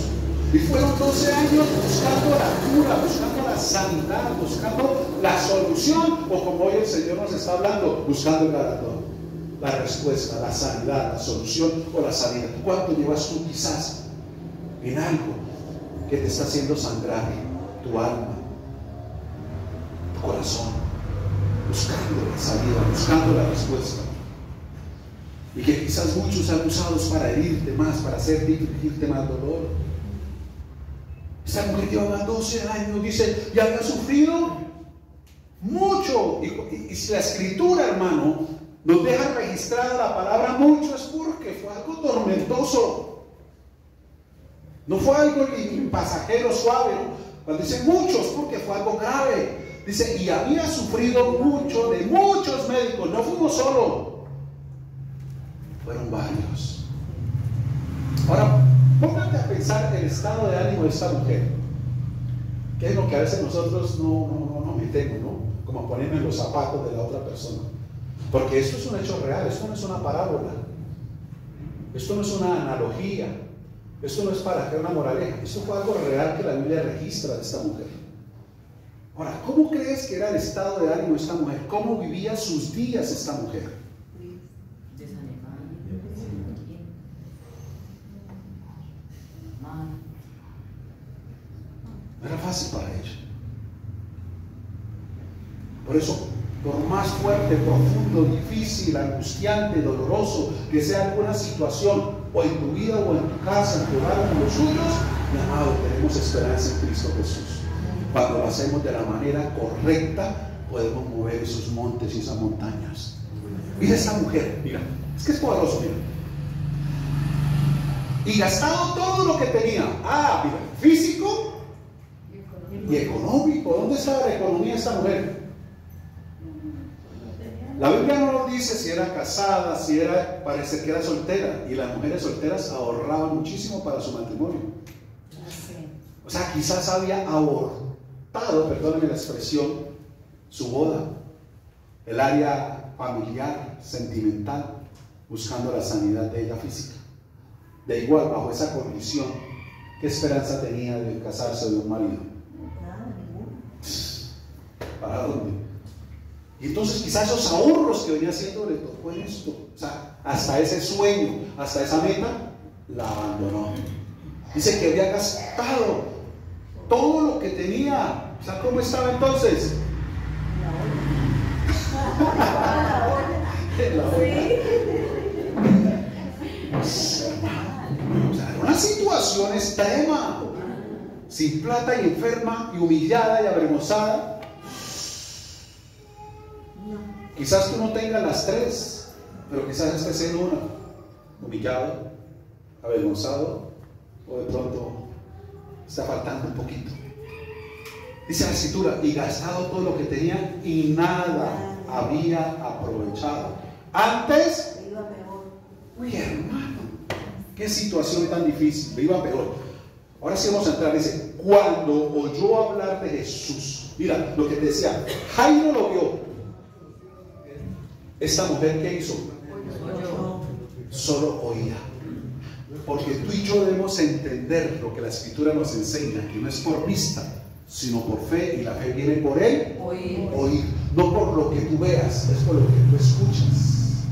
Y fueron 12 años buscando la cura, buscando la sanidad, buscando la solución, o como hoy el Señor nos está hablando, buscando el galardón, la respuesta, la sanidad, la solución o la sanidad. ¿Cuánto llevas tú quizás en algo que te está haciendo sangrar tu alma, tu corazón, buscando la salida, buscando la respuesta? Y que quizás muchos han usado para herirte más, para hacerte infligirte más dolor. Esta mujer llevaba 12 años, dice, y había sufrido mucho. Y si la Escritura, hermano, nos deja registrada la palabra mucho es porque fue algo tormentoso. No fue algo pasajero, suave. Cuando dice muchos, porque fue algo grave. Dice, y había sufrido mucho de muchos médicos. No fuimos solo, fueron varios. Ahora, póngate a pensar el estado de ánimo de esta mujer, que es lo que a veces nosotros no metemos, ¿no? Como ponerme en los zapatos de la otra persona. Porque esto es un hecho real, esto no es una parábola, esto no es una analogía, esto no es para que una moraleja, esto fue algo real que la Biblia registra de esta mujer. Ahora, ¿cómo crees que era el estado de ánimo de esta mujer? ¿Cómo vivía sus días esta mujer? No era fácil para ella. Por eso, por más fuerte, profundo, difícil, angustiante, doloroso que sea alguna situación, o en tu vida, o en tu casa, en tu hogar, o en los suyos, mi amado, tenemos esperanza en Cristo Jesús. Cuando lo hacemos de la manera correcta, podemos mover esos montes y esas montañas. Mira esta mujer, mira, es que es poderoso, mira. Y gastado todo lo que tenía. Mira, físico y económico. ¿Dónde estaba la economía de esta mujer? La Biblia no nos dice si era casada, parece que era soltera. Y las mujeres solteras ahorraban muchísimo para su matrimonio. O sea, quizás había abortado, perdónenme la expresión, su boda, el área familiar, sentimental, buscando la sanidad de ella física. De igual, bajo esa condición, ¿qué esperanza tenía de casarse de un marido? ¿Para dónde? Y entonces quizás esos ahorros que venía haciendo le tocó en esto. O sea, hasta ese sueño, hasta esa meta, la abandonó. Dice que había gastado todo lo que tenía. O sea, ¿cómo estaba entonces? O sea, era una situación extrema. Sin plata y enferma y humillada y avergonzada. Quizás tú no tengas las tres, pero quizás estés en una: humillado, avergonzado, o de pronto está faltando un poquito. Dice la Escritura, y gastado todo lo que tenía y nada había aprovechado. Antes, uy, hermano, qué situación tan difícil, me iba peor. Ahora sí vamos a entrar. Dice, cuando oyó hablar de Jesús, mira lo que te decía, Jairo lo vio. Esta mujer, ¿qué hizo? Solo oía. Porque tú y yo debemos entender lo que la Escritura nos enseña, que no es por vista, sino por fe, y la fe viene por él oír. No por lo que tú veas, es por lo que tú escuchas.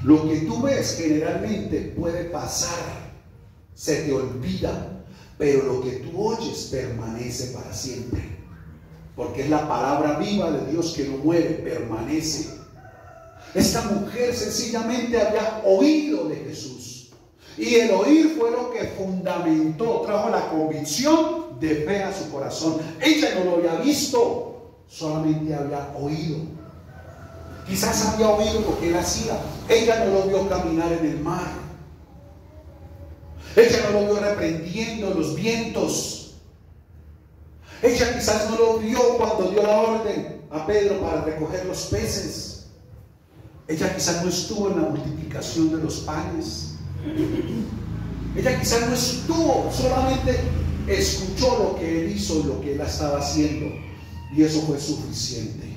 Lo que tú ves generalmente puede pasar, se te olvida, pero lo que tú oyes permanece para siempre. Porque es la palabra viva de Dios que no muere, permanece. Esta mujer sencillamente había oído de Jesús. Y el oír fue lo que fundamentó, trajo la convicción de fe a su corazón. Ella no lo había visto, solamente había oído. Quizás había oído lo que él hacía. Ella no lo vio caminar en el mar. Ella no lo vio reprendiendo los vientos. Ella quizás no lo vio cuando dio la orden a Pedro para recoger los peces. Ella quizás no estuvo en la multiplicación de los panes. Ella quizás no estuvo, solamente escuchó lo que él hizo y lo que él estaba haciendo. Y eso fue suficiente.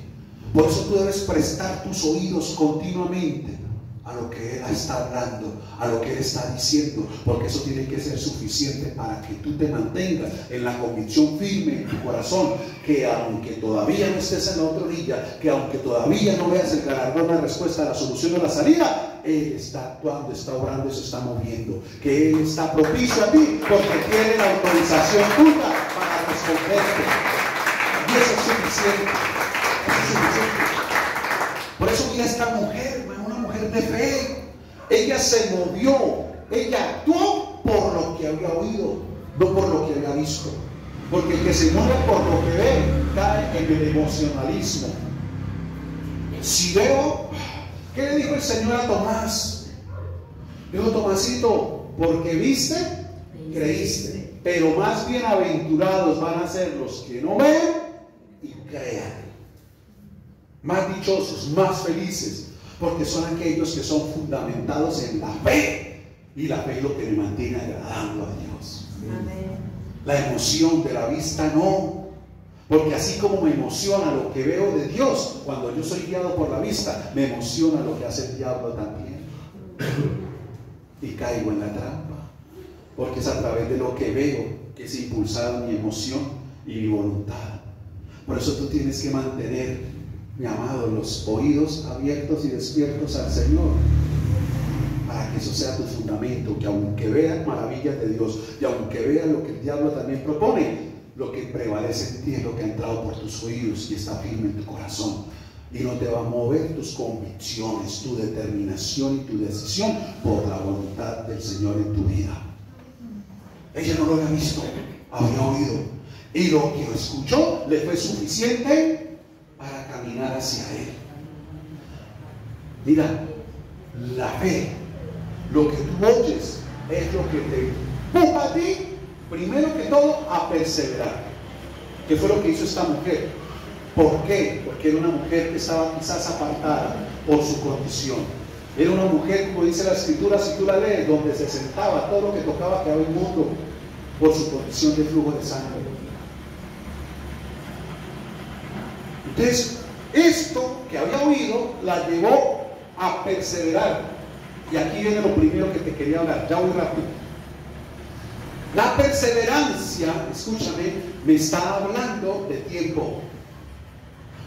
Por eso tú debes prestar tus oídos continuamente a lo que él está hablando, a lo que él está diciendo, porque eso tiene que ser suficiente para que tú te mantengas en la convicción firme en tu corazón, que aunque todavía no estés en la otra orilla, que aunque todavía no veas el galardón, la respuesta, la solución o la salida, él está actuando, está obrando y se está moviendo, que él está propicio a ti porque tiene la autorización tuya para responderte. Y eso es suficiente. Eso es suficiente. Por eso mira esta mujer, una mujer de fe. Ella se movió, ella actuó por lo que había oído, no por lo que había visto. Porque el que se mueve por lo que ve cae en el emocionalismo. Si veo, ¿qué le dijo el Señor a Tomás? Dijo: Tomasito, porque viste, creíste. Pero más bienaventurados van a ser los que no ven y crean. Más dichosos, más felices, porque son aquellos que son fundamentados en la fe. Y la fe es lo que me mantiene agradando a Dios. Amén. La emoción de la vista no. Porque así como me emociona lo que veo de Dios, cuando yo soy guiado por la vista, me emociona lo que hace el diablo también. Y caigo en la trampa. Porque es a través de lo que veo que es impulsada mi emoción y mi voluntad. Por eso tú tienes que mantener, mi amado, los oídos abiertos y despiertos al Señor, para que eso sea tu fundamento, que aunque veas maravillas de Dios y aunque veas lo que el diablo también propone, lo que prevalece en ti es lo que ha entrado por tus oídos y está firme en tu corazón. Y no te va a mover tus convicciones, tu determinación y tu decisión por la voluntad del Señor en tu vida. Ella no lo había visto, había oído. Y lo que escuchó le fue suficiente para caminar hacia Él. Mira, la fe, lo que tú oyes, es lo que te empuja a ti, primero que todo, a perseverar. ¿Qué fue lo que hizo esta mujer? ¿Por qué? Porque era una mujer que estaba quizás apartada por su condición. Era una mujer, como dice la Escritura, si tú la lees, donde se sentaba, todo lo que tocaba quedaba inmundo por su condición de flujo de sangre. Entonces, esto que había oído la llevó a perseverar. Y aquí viene lo primero que te quería hablar, ya voy rápido. La perseverancia, escúchame, me está hablando de tiempo.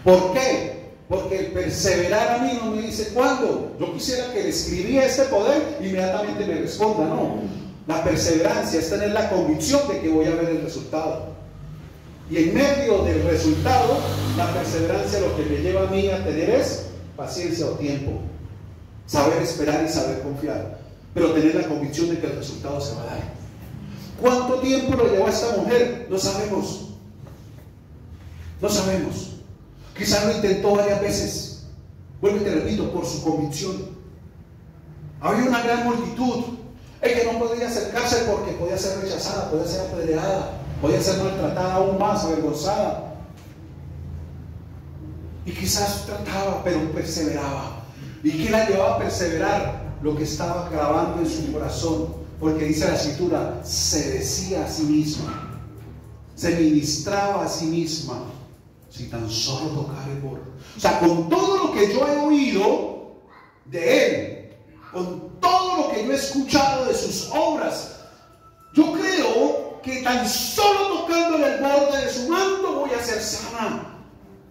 ¿Por qué? Porque el perseverar a mí no me dice cuándo. Yo quisiera que le escribía este poder e inmediatamente me responda. No, la perseverancia es tener la convicción de que voy a ver el resultado. Y en medio del resultado, la perseverancia lo que me lleva a mí a tener es paciencia o tiempo. Saber esperar y saber confiar. Pero tener la convicción de que el resultado se va a dar. ¿Cuánto tiempo lo llevó a esta mujer? No sabemos. No sabemos. Quizás lo intentó varias veces. Vuelvo y te repito, por su convicción. Había una gran multitud. Ella no podía acercarse porque podía ser rechazada, podía ser apedreada, podía ser maltratada aún más, avergonzada. Y quizás trataba, pero perseveraba. ¿Y qué la llevaba a perseverar? Lo que estaba grabando en su corazón. Porque dice la Escritura, se decía a sí misma, se ministraba a sí misma, si tan solo tocar el borde. O sea, con todo lo que yo he oído de Él, con todo lo que yo he escuchado de sus obras, yo creo que tan solo tocando el borde de su manto voy a ser sana.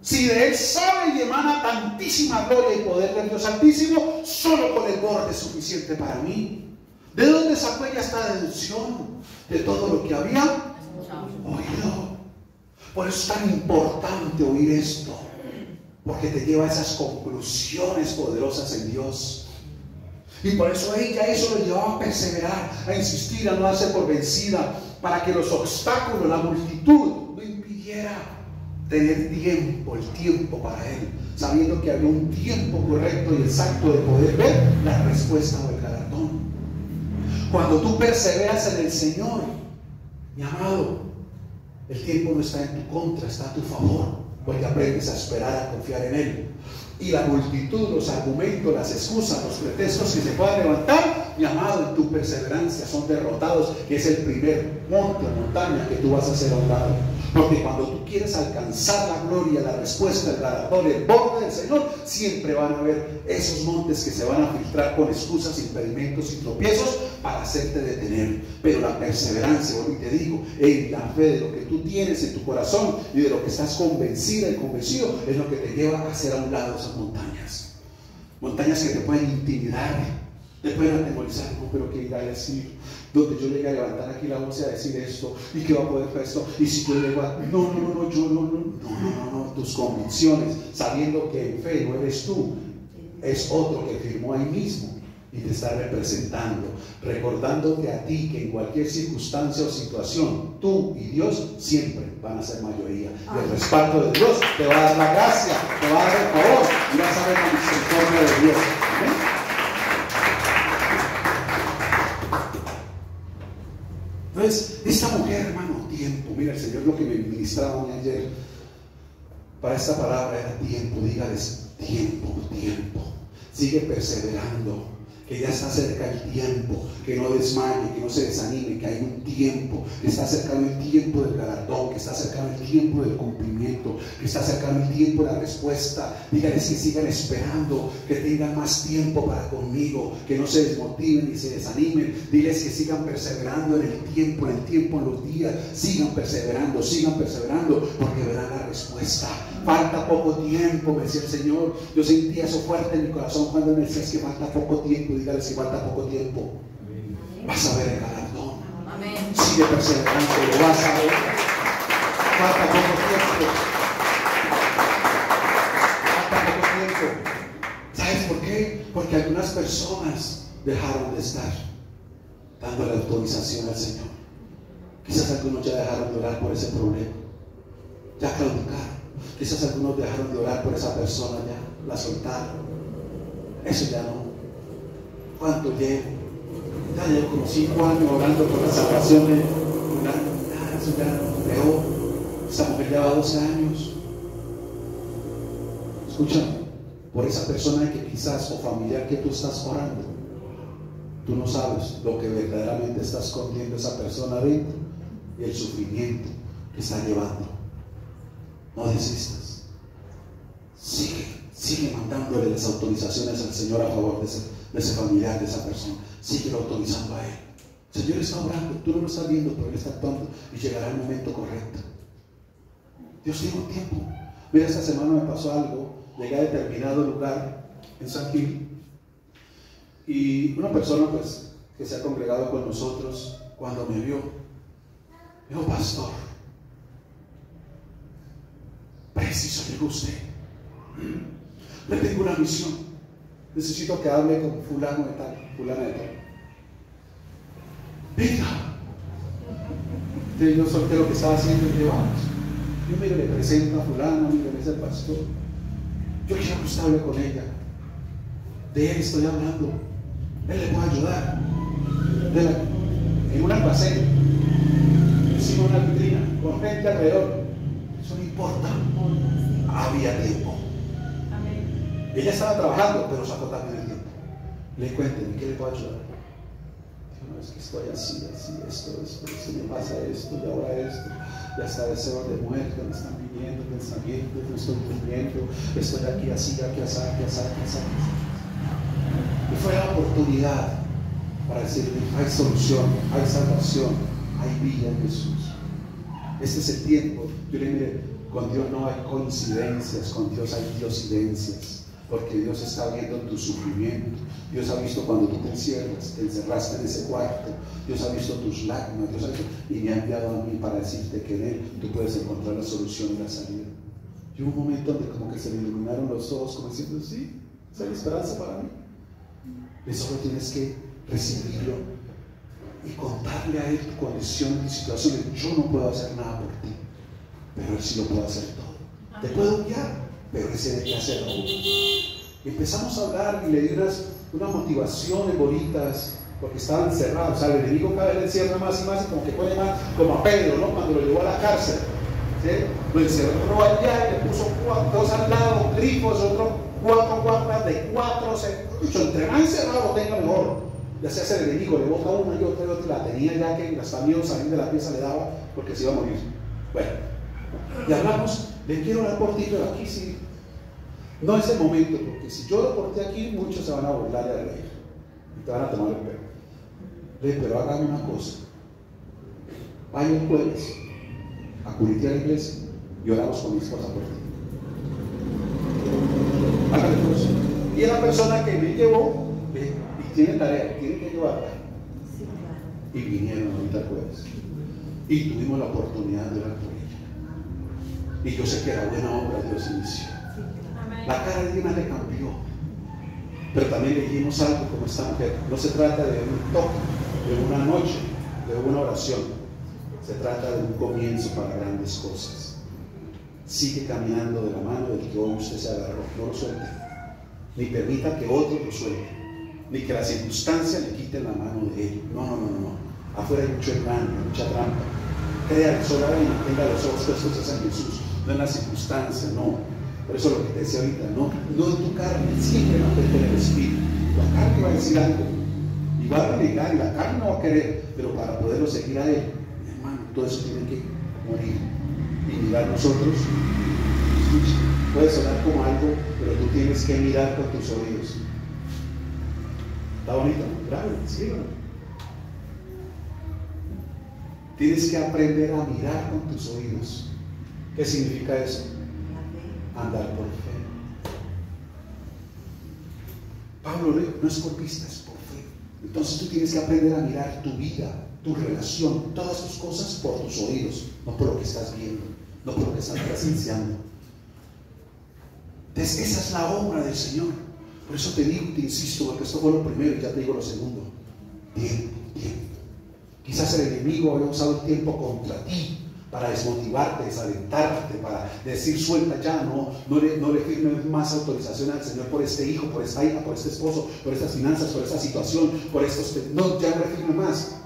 Si de Él sabe y emana tantísima gloria y poder del Dios Altísimo, solo con el borde es suficiente para mí. ¿De dónde sacó ella esta deducción? De todo lo que había oído. Por eso es tan importante oír esto, porque te lleva a esas conclusiones poderosas en Dios. Y por eso ella eso lo llevaba a perseverar, a insistir, a no darse por vencida, para que los obstáculos, la multitud, no impidiera tener tiempo, el tiempo para Él, sabiendo que había un tiempo correcto y exacto de poder ver la respuesta o el galardón. Cuando tú perseveras en el Señor, mi amado, el tiempo no está en tu contra, está a tu favor, porque aprendes a esperar, a confiar en Él. Y la multitud, los argumentos, las excusas, los pretextos que se puedan levantar, mi amado, en tu perseverancia son derrotados, que es el primer monte o montaña que tú vas a hacer a un lado. Porque cuando tú quieres alcanzar la gloria, la respuesta, el galardón, el borde del Señor, siempre van a haber esos montes que se van a filtrar con excusas, impedimentos y tropiezos para hacerte detener. Pero la perseverancia, y te digo, en la fe de lo que tú tienes en tu corazón y de lo que estás convencida y convencido, es lo que te lleva a hacer a un lado esas montañas. Montañas que te pueden intimidar, te pueden atemorizar. No, pero ¿qué irá a decir? Donde yo llegue a levantar aquí la voz y a decir esto, y que va a poder hacer esto, y si yo llego a... No, tus convicciones, sabiendo que en fe no eres tú, es otro que firmó ahí mismo, y te está representando, recordándote a ti que en cualquier circunstancia o situación, tú y Dios siempre van a ser mayoría. Y el respaldo de Dios te va a dar la gracia, te va a dar el favor y vas a ver la misericordia de Dios. ¿Amén? Entonces, esta mujer, hermano, tiempo. Mira, el Señor lo que me ministraba ayer para esta palabra era tiempo. Dígales, tiempo, tiempo. Sigue perseverando, que ya está cerca el tiempo, que no desmaye, que no se desanime, que hay un tiempo, que está cercano el tiempo del galardón, que está cercano el tiempo del cumplimiento, que está cercano el tiempo de la respuesta. Díganles que sigan esperando, que tengan más tiempo para conmigo, que no se desmotiven ni se desanimen. Diles que sigan perseverando en el tiempo, en los días. Sigan perseverando, porque verán la respuesta. Falta poco tiempo, me decía el Señor. Yo sentía eso fuerte en mi corazón cuando me decías que falta poco tiempo. Dígale si falta poco tiempo. Vas a ver el galardón. Sigue perseverando, lo vas a ver. Falta poco tiempo. Falta poco tiempo. ¿Sabes por qué? Porque algunas personas dejaron de estar dándole autorización al Señor. Quizás algunos ya dejaron de orar por ese problema. Ya claudicaron. Quizás algunos dejaron de orar por esa persona, ya la soltaron. Eso ya no. ¿Cuánto llevo? Ya llevo como 5 años orando por la salvación de eso ya peor. Esa mujer lleva 12 años. Escúchame, por esa persona que quizás o familiar que tú estás orando, tú no sabes lo que verdaderamente está escondiendo esa persona dentro y el sufrimiento que está llevando. No desistas. Sigue mandándole las autorizaciones al Señor a favor de ese familiar, de esa persona. Sigue autorizando a Él. El Señor está orando, tú no lo estás viendo, pero Él está actuando y llegará el momento correcto. Dios tiene un tiempo. Mira, esta semana me pasó algo. Llegué a determinado lugar en San Gil y una persona pues que se ha congregado con nosotros, cuando me vio, me dijo: pastor, preciso llegó usted. Le tengo una misión. Necesito que hable con fulano de tal, fulana de tal. Venga. Entonces yo solté lo que estaba haciendo y dije: vamos. Yo mire, le presento a fulano, mire, es el pastor. Yo quiero que usted hable con ella. De él estoy hablando. Él le puede ayudar. En un almacén, encima de una vitrina, con gente alrededor. Eso no importa. Había tiempo. Ella estaba trabajando, pero sacó también el tiempo. Le cuenten, ¿qué le puedo ayudar? Dijo: no, es que estoy así, esto me pasa esto, y ahora esto. Ya está deseos de muerte, me están viniendo pensamientos, no estoy durmiendo, estoy aquí así, aquí así. Y fue la oportunidad para decirle: hay solución, hay salvación, hay vida en Jesús. Este es el tiempo. Yo le dije: con Dios no hay coincidencias, con Dios hay diosidencias. Porque Dios está viendo tu sufrimiento. Dios ha visto cuando tú te encierras, te encerraste en ese cuarto. Dios ha visto tus lágrimas. Y me ha enviado a mí para decirte que en Él tú puedes encontrar la solución y la salida. Y hubo un momento donde como que se me iluminaron los ojos, como diciendo: sí, esa es la esperanza para mí. Y solo tienes que recibirlo y contarle a Él tu condición, tu situación. Yo no puedo hacer nada por ti, pero Él sí lo puede hacer todo. Te puedo guiar, pero Él tiene que hacerlo. Y empezamos a hablar y le di unas motivaciones bonitas, porque estaban encerrados. O sea, el enemigo cada vez le encierra más y más, y como que pone más, como a Pedro, ¿no? Cuando lo llevó a la cárcel, ¿sí? Lo encerró allá y le puso 2 al lado, grifos, otros 4 guardas de 4. Entre más encerrado lo tenga, mejor. Ya se hace el enemigo, le bota una y otra, la tenía ya que hasta miedo salir de la pieza le daba, porque se iba a morir. Bueno, y hablamos: le quiero orar por ti, pero aquí sí. No es el momento, porque si yo lo porté aquí, muchos se van a burlar y a reír. Y te van a tomar el pelo. Pero hágame una cosa. Vaya el jueves a Curitiba a la iglesia y oramos con mi esposa por ti. Hágale cosa. Y la persona que me llevó, y tiene tarea, tiene que llevarla. Y vinieron ahorita el jueves. Y tuvimos la oportunidad de orar por ella. Y yo sé que la buena obra Dios inició. La cara de Diana le cambió. Pero también elegimos algo como esta mujer. No se trata de un toque, de una noche, de una oración. Se trata de un comienzo para grandes cosas. Sigue caminando de la mano del que hoy usted se agarró. No lo suelte. Ni permita que otro lo suelte. Ni que la circunstancia le quite la mano de él. No. Afuera hay mucho engaño, mucha trampa. Crea solo y mantenga los ojos puestos en Jesús. No en la circunstancia, no. Por eso lo que te decía ahorita, no en tu carne, siempre mantente en el espíritu. La carne va a decir algo y va a renegar y la carne no va a querer, pero para poderlo seguir a él, hermano, todo eso tiene que morir. Y mirar nosotros, puede sonar como algo, pero tú tienes que mirar con tus oídos. Está bonito, ¿no? Grave, sí, ¿no? Tienes que aprender a mirar con tus oídos. ¿Qué significa eso? Andar por fe. Pablo no es por vista, es por fe. Entonces tú tienes que aprender a mirar tu vida, tu relación, todas tus cosas por tus oídos, no por lo que estás viendo, no por lo que estás presenciando. Entonces esa es la obra del Señor. Por eso te digo, te insisto, porque esto fue lo primero y ya te digo lo segundo. Tiempo. Quizás el enemigo haya usado el tiempo contra ti para desmotivarte, desalentarte, para decir suelta ya, no le firmes más autorización al Señor por este hijo, por esta hija, por este esposo, por estas finanzas, por esta situación, por estos, no, ya no le firme más.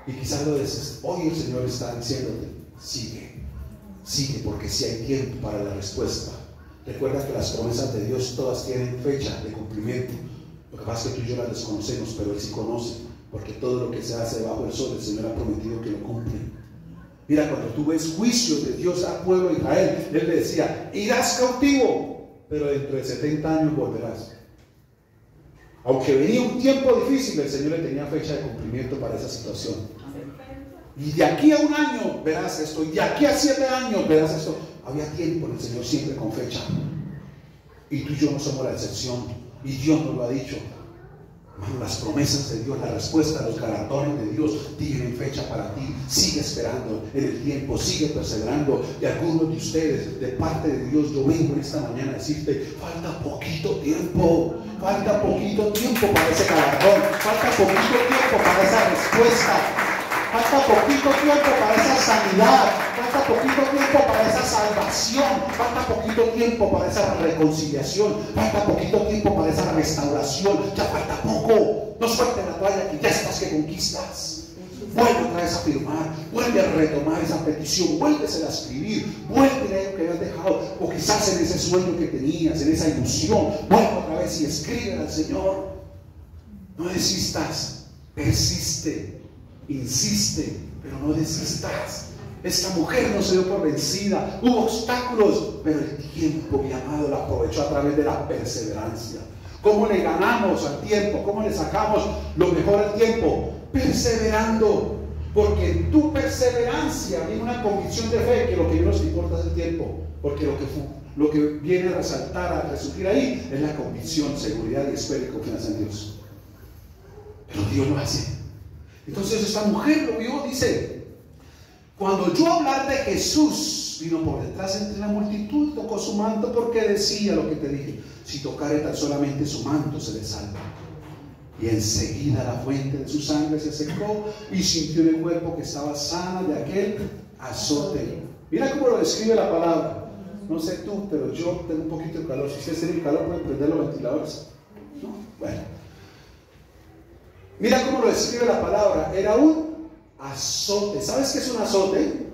Y quizás lo dices, hoy el Señor está diciéndote, sigue, porque si hay tiempo para la respuesta. Recuerda que las promesas de Dios todas tienen fecha de cumplimiento. Lo que pasa es que tú y yo las desconocemos, pero Él sí conoce, porque todo lo que se hace bajo el sol, el Señor ha prometido que lo cumple. Mira, cuando tú ves juicios de Dios al pueblo de Israel, Él le decía, irás cautivo, pero dentro de 70 años volverás. Aunque venía un tiempo difícil, el Señor le tenía fecha de cumplimiento para esa situación. Y de aquí a un año verás esto, y de aquí a 7 años verás esto. Había tiempo en el Señor, siempre con fecha. Y tú y yo no somos la excepción, y Dios nos lo ha dicho. Las promesas de Dios, la respuesta, los galardones de Dios tienen fecha para ti. Sigue esperando en el tiempo, sigue perseverando. Y algunos de ustedes, de parte de Dios, yo vengo en esta mañana a decirte, falta poquito tiempo para ese galardón, falta poquito tiempo para esa respuesta, falta poquito tiempo para esa sanidad, falta poquito tiempo para esa salvación, falta poquito tiempo para esa reconciliación, falta poquito tiempo para esa restauración. Ya falta poco. No sueltes la toalla, que ya estás que conquistas. Vuelve otra vez a firmar, vuelve a retomar esa petición, vuélvesela a escribir, vuelve a lo que habías dejado, o quizás en ese sueño que tenías, en esa ilusión, vuelve otra vez y escribe al Señor. No desistas, persiste, insiste, pero no desistas. Esta mujer no se dio por vencida, hubo obstáculos, pero el tiempo, mi amado, la aprovechó a través de la perseverancia. ¿Cómo le ganamos al tiempo? ¿Cómo le sacamos lo mejor al tiempo? Perseverando, porque en tu perseverancia viene una convicción de fe que lo que menos importa es el tiempo, porque lo que viene a resaltar, a resurgir ahí, es la convicción, seguridad y espera y confianza en Dios. Pero Dios lo hace. Entonces esta mujer lo vio, dice, cuando yo hablar de Jesús, vino por detrás entre la multitud, tocó su manto, porque decía lo que te dije, si tocare tan solamente su manto se le salva. Y enseguida la fuente de su sangre se secó y sintió en el cuerpo que estaba sana de aquel azote. Mira cómo lo describe la palabra. No sé tú, pero yo tengo un poquito de calor. Si ustedes tienen calor, pueden prender los ventiladores. ¿No? Bueno. Mira cómo lo describe la palabra. Era un azote. ¿Sabes qué es un azote?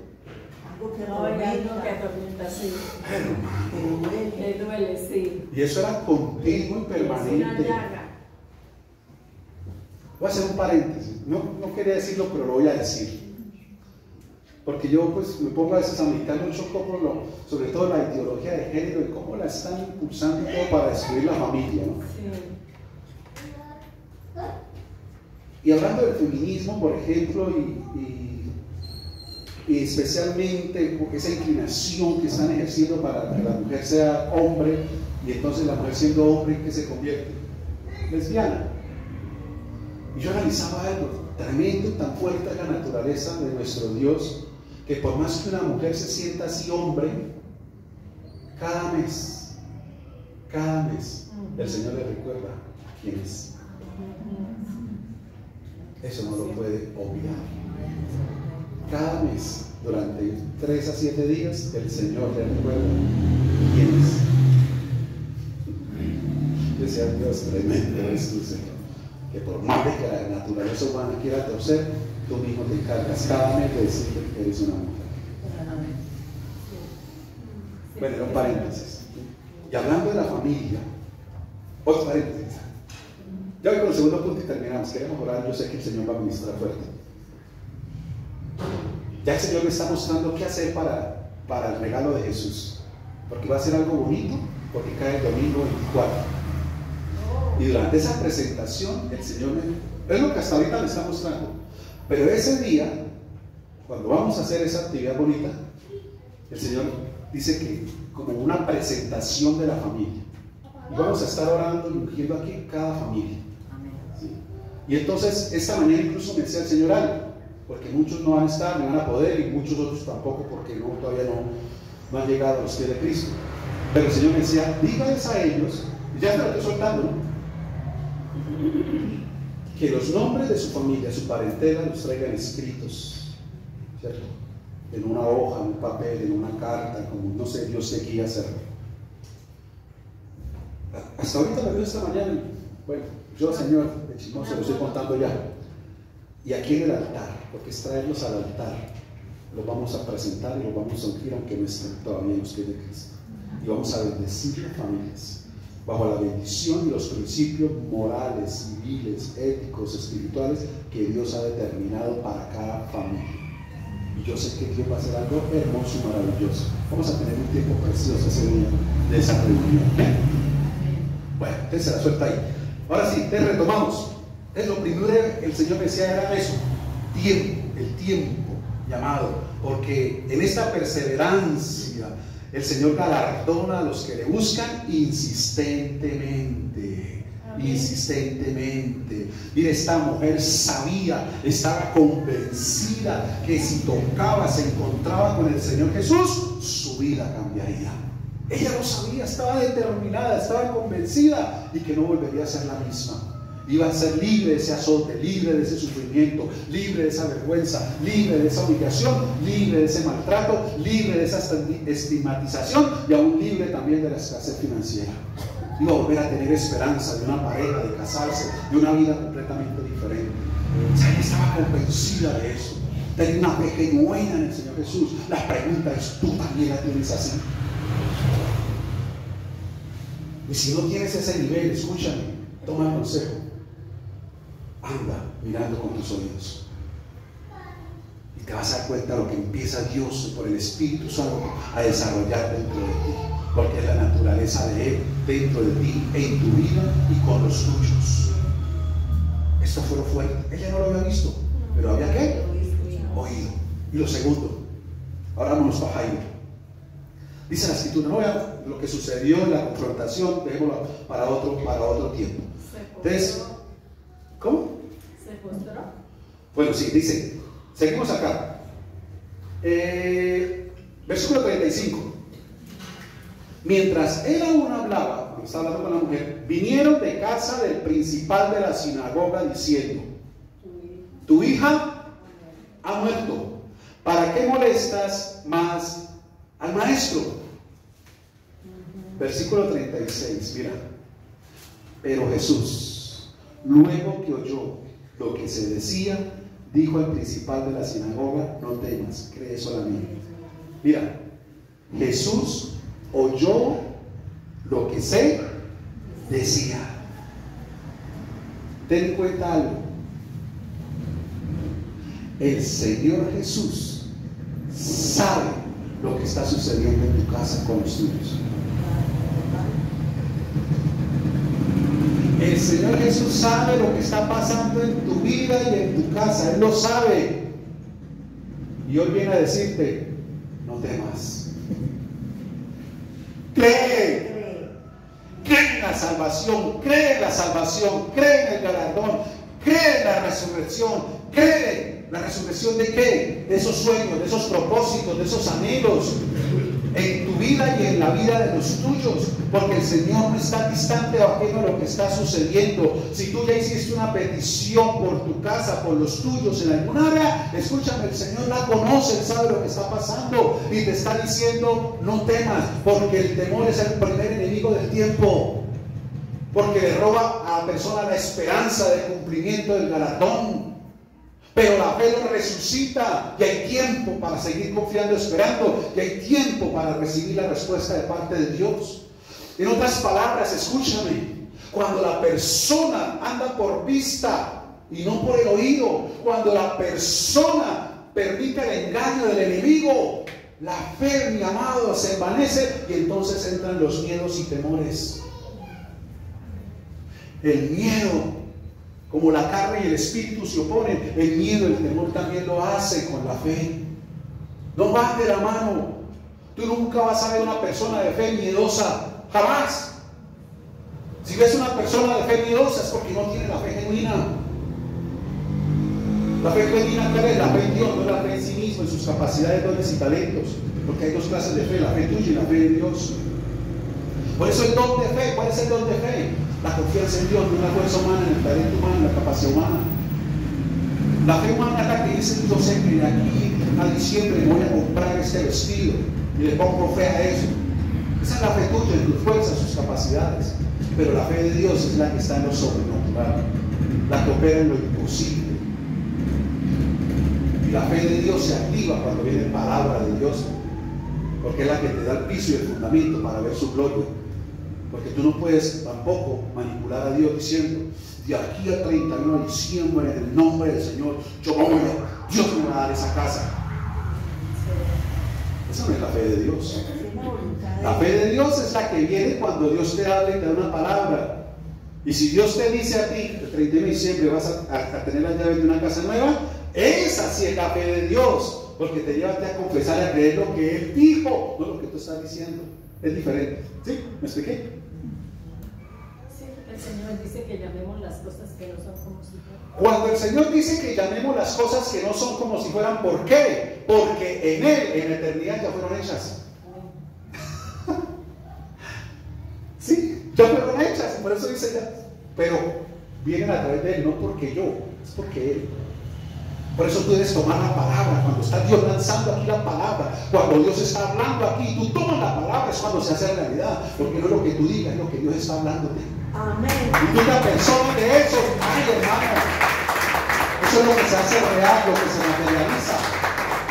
Algo que atormenta, sí. Hermano. Le duele, sí. Y eso era continuo y permanente. Es una llaga. Voy a hacer un paréntesis. No quería decirlo, pero lo voy a decir. Porque yo pues me pongo a veces a meditar mucho como sobre todo la ideología de género y cómo la están impulsando todo para destruir la familia, ¿no? Sí. Y hablando del feminismo, por ejemplo, y especialmente esa inclinación que están ejerciendo para que la mujer sea hombre, y entonces la mujer siendo hombre, ¿qué se convierte? Lesbiana. Y yo analizaba algo tremendo, tan fuerte es la naturaleza de nuestro Dios, que por más que una mujer se sienta así hombre, cada mes, el Señor le recuerda, quién es. Eso no lo puede obviar. Cada mes, durante 3 a 7 días, el Señor le recuerda quién es. Decía Dios, tremendo es tu Señor, que por más de que la naturaleza humana quiera torcer, tú mismo te encargas cada mes de decirle que eres una mujer. Bueno, era un paréntesis. Y hablando de la familia, otro paréntesis. Ya voy con el segundo punto y terminamos. Queremos orar, yo sé que el Señor va a ministrar fuerte. Ya el Señor me está mostrando qué hacer para el regalo de Jesús, porque va a ser algo bonito, porque cae el domingo 24. Y durante esa presentación el Señor es lo que hasta ahorita me está mostrando, pero ese día, cuando vamos a hacer esa actividad bonita, el Señor dice que como una presentación de la familia, y vamos a estar orando y ungiendo aquí cada familia, ¿sí? Y entonces esta mañana incluso me decía el Señor algo, porque muchos no van a estar, no van a poder, y muchos otros tampoco, porque todavía no han llegado a los pies de Cristo. Pero el Señor me decía, díganles a ellos, y ya te lo estoy soltando, ¿no?, que los nombres de su familia, su parentela, los traigan escritos, ¿cierto?, en una hoja, en un papel, en una carta, como no sé, Dios te guía a hacerlo. Hasta ahorita me veo esta mañana, y, bueno, yo, Señor, de chismoso, se lo estoy contando ya. Y aquí en el altar, porque es traerlos al altar, los vamos a presentar y los vamos a ungir, aunque no estén todavía en los pies de Cristo. Y vamos a bendecir las familias, bajo la bendición y los principios morales, civiles, éticos, espirituales que Dios ha determinado para cada familia. Y yo sé que Dios va a hacer algo hermoso y maravilloso. Vamos a tener un tiempo precioso ese día de esa reunión. Bueno, entonces se la suelta ahí. Ahora sí, te retomamos. Es lo primero que el Señor me decía, era eso, tiempo, el tiempo llamado, porque en esta perseverancia el Señor galardona a los que le buscan insistentemente. Amén. Insistentemente. Mire, esta mujer sabía, estaba convencida que si tocaba, se encontraba con el Señor Jesús, su vida cambiaría. Ella lo sabía, estaba determinada, estaba convencida, y que no volvería a ser la misma. Iba a ser libre de ese azote, libre de ese sufrimiento, libre de esa vergüenza, libre de esa humillación, libre de ese maltrato, libre de esa estigmatización, y aún libre también de la escasez financiera. Iba a volver a tener esperanza de una pareja, de casarse, de una vida completamente diferente. O sea, ella estaba convencida de eso. Tenía una fe genuina en el Señor Jesús. La pregunta es, ¿tú también la tienes así? Y si no tienes ese nivel, escúchame, toma el consejo. Anda mirando con tus oídos y te vas a dar cuenta de lo que empieza Dios por el Espíritu Santo a desarrollar dentro de ti, porque es la naturaleza de Él dentro de ti, en tu vida y con los tuyos. Esto fue lo fuerte. Ella no lo había visto, pero había ¿qué? Oído. Y lo segundo, ahora vámonos para Jairo. Dice la Escritura, no voy a lo que sucedió en la confrontación, dejémoslo para otro tiempo. Entonces, ¿cómo? ¿Se postró? Bueno, sí, dice, seguimos acá. Versículo 35. Mientras él aún hablaba, cuando estaba hablando con la mujer, vinieron de casa del principal de la sinagoga diciendo, tu hija ha muerto, ¿para qué molestas más al maestro? Versículo 36, mira. Pero Jesús, luego que oyó lo que se decía, dijo al principal de la sinagoga, no temas, cree solamente. Mira, Jesús oyó lo que se decía. Ten en cuenta algo. El Señor Jesús sabe lo que está sucediendo en tu casa con los tuyos. El Señor Jesús sabe lo que está pasando en tu vida y en tu casa. Él lo sabe. Y hoy viene a decirte, no temas. Cree. Cree en la salvación. Cree en la salvación. Cree en el galardón. Cree en la resurrección. Cree. ¿La resurrección de qué? De esos sueños, de esos propósitos, de esos anhelos en tu vida. vida y en la vida de los tuyos, porque el Señor no está distante o ajeno a lo que está sucediendo. Si tú ya hiciste una petición por tu casa, por los tuyos en alguna área, escúchame, el Señor la conoce, Él sabe lo que está pasando y te está diciendo: no temas, porque el temor es el primer enemigo del tiempo, porque le roba a la persona la esperanza de cumplimiento del galardón. Pero la fe lo resucita y hay tiempo para seguir confiando, esperando, y hay tiempo para recibir la respuesta de parte de Dios. En otras palabras, escúchame, cuando la persona anda por vista y no por el oído, cuando la persona permite el engaño del enemigo, la fe, mi amado, se envanece y entonces entran los miedos y temores. El miedo, como la carne y el espíritu se oponen, el miedo y el temor también lo hacen con la fe. No van de la mano. Tú nunca vas a ver una persona de fe miedosa, jamás. Si ves una persona de fe miedosa es porque no tiene la fe genuina. La fe genuina, ¿cuál es? La fe en Dios, no la fe en sí mismo, en sus capacidades, dones y talentos. Porque hay dos clases de fe: la fe tuya y la fe de Dios. Por eso el don de fe, ¿cuál es el don de fe? La confianza en Dios, no en la fuerza humana, en el talento humano, en la capacidad humana. La fe humana es la que dice: yo sé que de aquí a diciembre voy a comprar este vestido y le pongo fe a eso. Esa es la fe tuya, en tus fuerzas, sus capacidades. Pero la fe de Dios es la que está en lo sobrenatural, la que opera en lo imposible. Y la fe de Dios se activa cuando viene palabra de Dios, porque es la que te da el piso y el fundamento para ver su gloria. Porque tú no puedes tampoco manipular a Dios diciendo: de aquí al 31 de diciembre, en el nombre del Señor, Dios me va a dar esa casa. Esa no es la fe de Dios. La fe de Dios es la que viene cuando Dios te habla y te da una palabra. Y si Dios te dice a ti: el 31 de diciembre vas a tener las llaves de una casa nueva, esa sí es la fe de Dios, porque te lleva a confesar y a creer lo que Él dijo, no lo que tú estás diciendo. Es diferente. ¿Sí? ¿Me expliqué? Sí, el Señor dice que llamemos las cosas que no son como si fueran. Cuando el Señor dice que llamemos las cosas que no son como si fueran, ¿por qué? Porque en Él, en la eternidad, ya fueron hechas. Sí, ya fueron hechas, por eso dice ya. Pero vienen a través de Él, no porque yo, es porque Él. Por eso tú debes tomar la palabra. Cuando está Dios lanzando aquí la palabra, cuando Dios está hablando aquí, tú tomas la palabra, es cuando se hace realidad. Porque no es lo que tú digas, es lo que Dios está hablándote. Amén. Y tú una persona de eso, ay hermano, eso es lo que se hace real, lo que se materializa.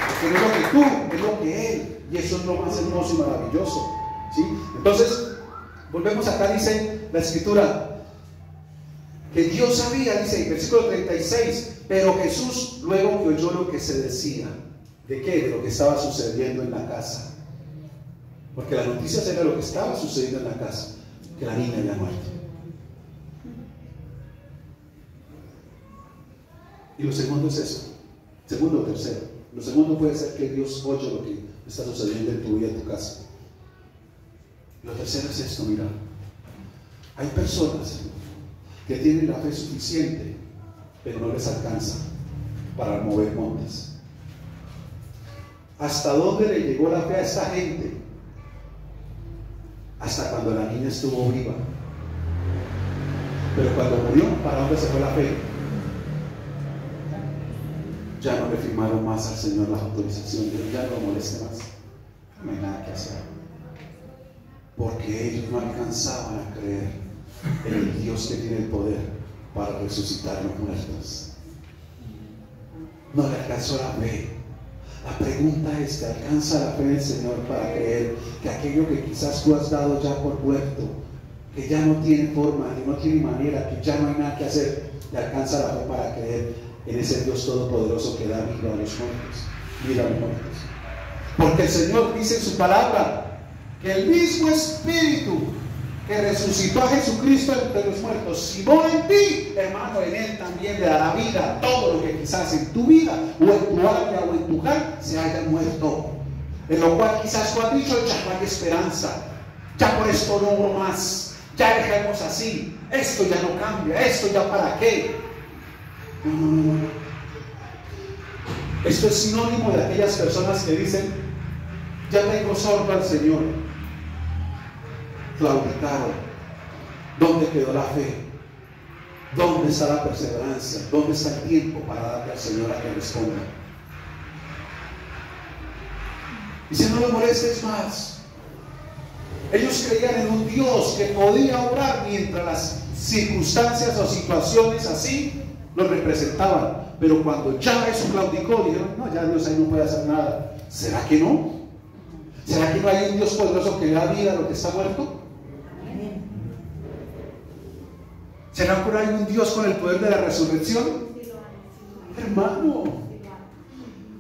Porque no es lo que tú, es lo que Él. Y eso es lo más hermoso y maravilloso. ¿Sí? Entonces, volvemos acá, dice la Escritura, que Dios sabía, dice en versículo 36, pero Jesús luego que oyó lo que se decía. ¿De qué? De lo que estaba sucediendo en la casa. Porque la noticia era lo que estaba sucediendo en la casa, que la niña había muerto. Y lo segundo es eso. Segundo o tercero. Lo segundo puede ser que Dios oye lo que está sucediendo en tu vida, en tu casa. Lo tercero es esto, mira. Hay personas que tienen la fe suficiente, pero no les alcanza para mover montes. ¿Hasta dónde le llegó la fe a esta gente? Hasta cuando la niña estuvo viva. Pero cuando murió, ¿para dónde se fue la fe? Ya no le firmaron más al Señor las autorizaciones, ya no lo moleste más. No hay nada que hacer. Porque ellos no alcanzaban a creer en el Dios que tiene el poder para resucitar a los muertos. No le alcanzó la fe. La pregunta es: ¿te alcanza la fe del Señor para creer que aquello que quizás tú has dado ya por muerto, que ya no tiene forma, que no tiene manera, que ya no hay nada que hacer, te alcanza la fe para creer en ese Dios todopoderoso que da vida a los muertos, vida a los muertos? Porque el Señor dice en su palabra que el mismo Espíritu que resucitó a Jesucristo entre los muertos, si mora en ti, hermano, en Él también le dará vida. Todo lo que quizás en tu vida, o en tu área, o en tu hogar, se haya muerto, en lo cual quizás tú has dicho: ya no hay esperanza, ya por esto no hubo más, ya dejemos así, esto ya no cambia, esto ya para qué. No. Esto es sinónimo de aquellas personas que dicen: ya tengo sordo al Señor, claudicaron. ¿Dónde quedó la fe? ¿Dónde está la perseverancia? ¿Dónde está el tiempo para darle al Señor a que responda? Dice, no lo molestes más. Ellos creían en un Dios que podía obrar mientras las circunstancias o situaciones así lo representaban. Pero cuando ya eso claudicó, dijeron, no, ya Dios ahí no puede hacer nada. ¿Será que no? ¿Será que no hay un Dios poderoso que da vida a lo que está muerto? ¿Será que no hay un Dios con el poder de la resurrección? Hermano,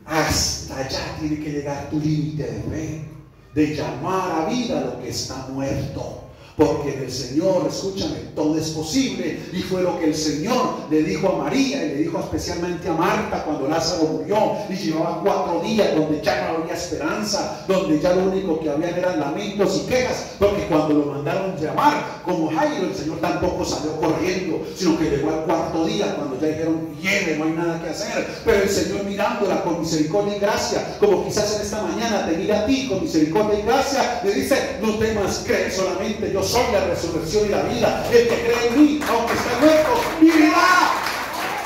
hasta allá tiene que llegar tu límite de fe, de llamar a vida lo que está muerto. Porque en el Señor, escúchame, todo es posible. Y fue lo que el Señor le dijo a María y le dijo especialmente a Marta cuando Lázaro murió y llevaba 4 días donde ya no había esperanza, donde ya lo único que habían eran lamentos y quejas. Porque cuando lo mandaron llamar como Jairo, el Señor tampoco salió corriendo, sino que llegó al 4.º día cuando ya dijeron, hiede, no hay nada que hacer. Pero el Señor mirándola con misericordia y gracia, como quizás en esta mañana te mira a ti con misericordia y gracia, le dice, no temas, cree solamente, yo soy la resurrección y la vida. El que cree en mí, aunque esté muerto, vivirá,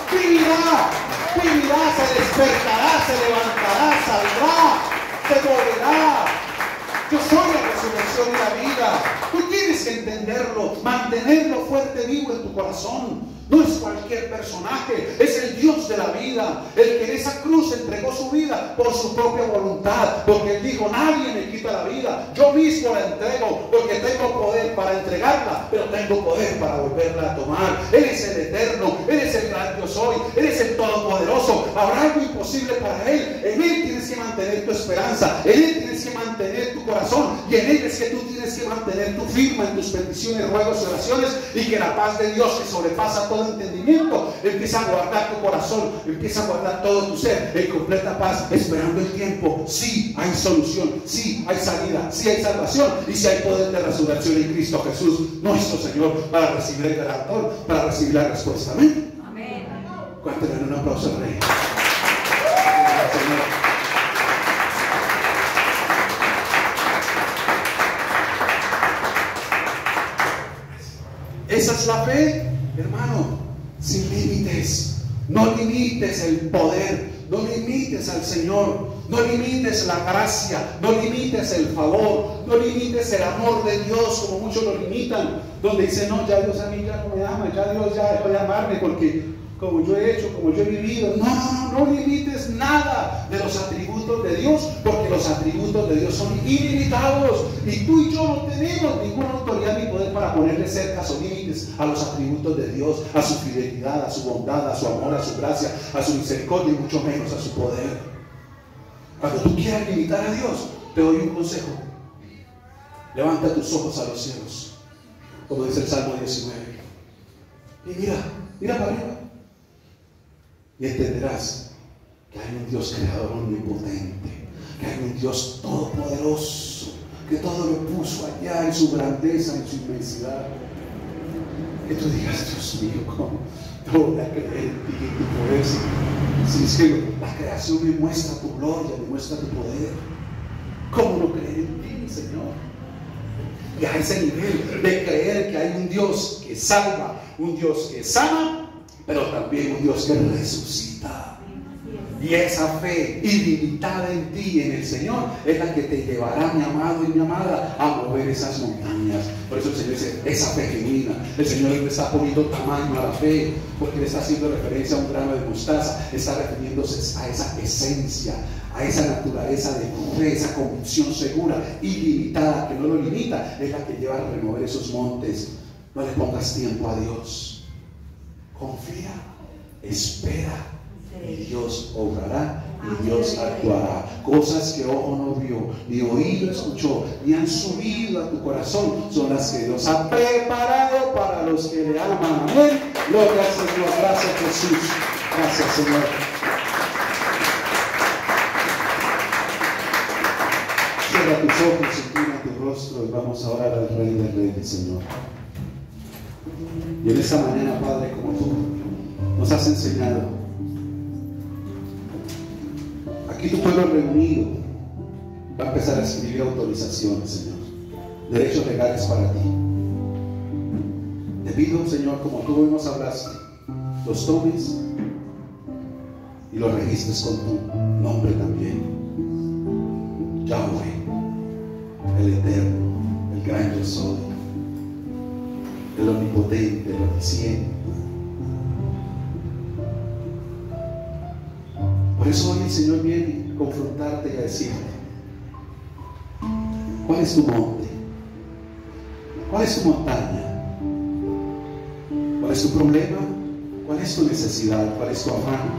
vivirá, vivirá, se despertará, se levantará, saldrá, se moverá. Yo soy la resurrección y la vida. Tú tienes que entenderlo, mantenerlo fuerte, vivo en tu corazón. No es cualquier personaje, es el Dios de la vida, el que en esa cruz entregó su vida por su propia voluntad, porque Él dijo, nadie me quita la vida, yo mismo la entrego, porque tengo poder para entregarla, pero tengo poder para volverla a tomar. Él es el eterno, Él es el gran yo soy, Él es el todopoderoso. Habrá algo imposible para Él. En Él tienes que mantener tu esperanza, en Él tienes que mantener tu corazón, y en Él es que tú tienes que mantener tu firma en tus peticiones, ruegos y oraciones, y que la paz de Dios, que sobrepasa todo entendimiento, empieza a guardar tu corazón, empieza a guardar todo tu ser en completa paz, esperando el tiempo. Sí hay solución, sí hay salida, sí hay salvación, y sí hay poder de resurrección en Cristo Jesús nuestro Señor, para recibir el galardón, para recibir la respuesta. Amén. Amén. ¿Cuánto le dan un aplauso al Rey? Esa es la fe, hermano, sin límites. No limites el poder, no limites al Señor, no limites la gracia, no limites el favor, no limites el amor de Dios como muchos lo limitan, donde dicen, no, ya Dios a mí ya no me ama, ya Dios ya dejó de amarme porque como yo he hecho, como yo he vivido. No limites nada de los atributos de Dios, porque los atributos de Dios son ilimitados y tú y yo no tenemos ninguna autoridad ni poder para ponerle cercas o límites a los atributos de Dios, a su fidelidad, a su bondad, a su amor, a su gracia, a su misericordia y mucho menos a su poder. Cuando tú quieras limitar a Dios, te doy un consejo: levanta tus ojos a los cielos, como dice el Salmo 19, y mira para arriba, y entenderás que hay un Dios creador omnipotente, que hay un Dios todopoderoso, que todo lo puso allá en su grandeza, en su inmensidad. Que tú digas, Dios mío, ¿cómo voy a creer en ti, en tu poder? Si es que la creación me muestra tu gloria, me muestra tu poder, ¿cómo no creer en ti, Señor? Y a ese nivel de creer que hay un Dios que salva, un Dios que sana, pero también un Dios que resucita. Y esa fe ilimitada en ti, en el Señor, es la que te llevará, mi amado y mi amada, a mover esas montañas. Por eso el Señor dice, esa fe genuina. El Señor le está poniendo tamaño a la fe, porque le está haciendo referencia a un grano de mostaza, está refiriéndose a esa esencia, a esa naturaleza de fe, esa convicción segura, ilimitada, que no lo limita, es la que lleva a remover esos montes. No le pongas tiempo a Dios. Confía, espera, y Dios obrará y Dios actuará. Cosas que ojo no vio, ni oído escuchó, ni han subido a tu corazón, son las que Dios ha preparado para los que le aman. Amén. Gloria al Señor. Gracias, Jesús. Gracias, Señor. Cierra tus ojos, inclina tu rostro y vamos a orar al Rey del Rey, Señor. Y en esta mañana, Padre, como tú nos has enseñado, aquí tu pueblo reunido va a empezar a escribir autorizaciones, Señor. derechos legales para ti. Te pido, Señor, como tú hoy nos hablaste, los tomes y los registres con tu nombre también. Yahweh, el Eterno, el gran yo soy, el omnipotente, el omnisciente. Por eso hoy el Señor viene a confrontarte y a decirte: ¿cuál es tu monte? ¿Cuál es tu montaña? ¿Cuál es tu problema? ¿Cuál es tu necesidad? ¿Cuál es tu afán?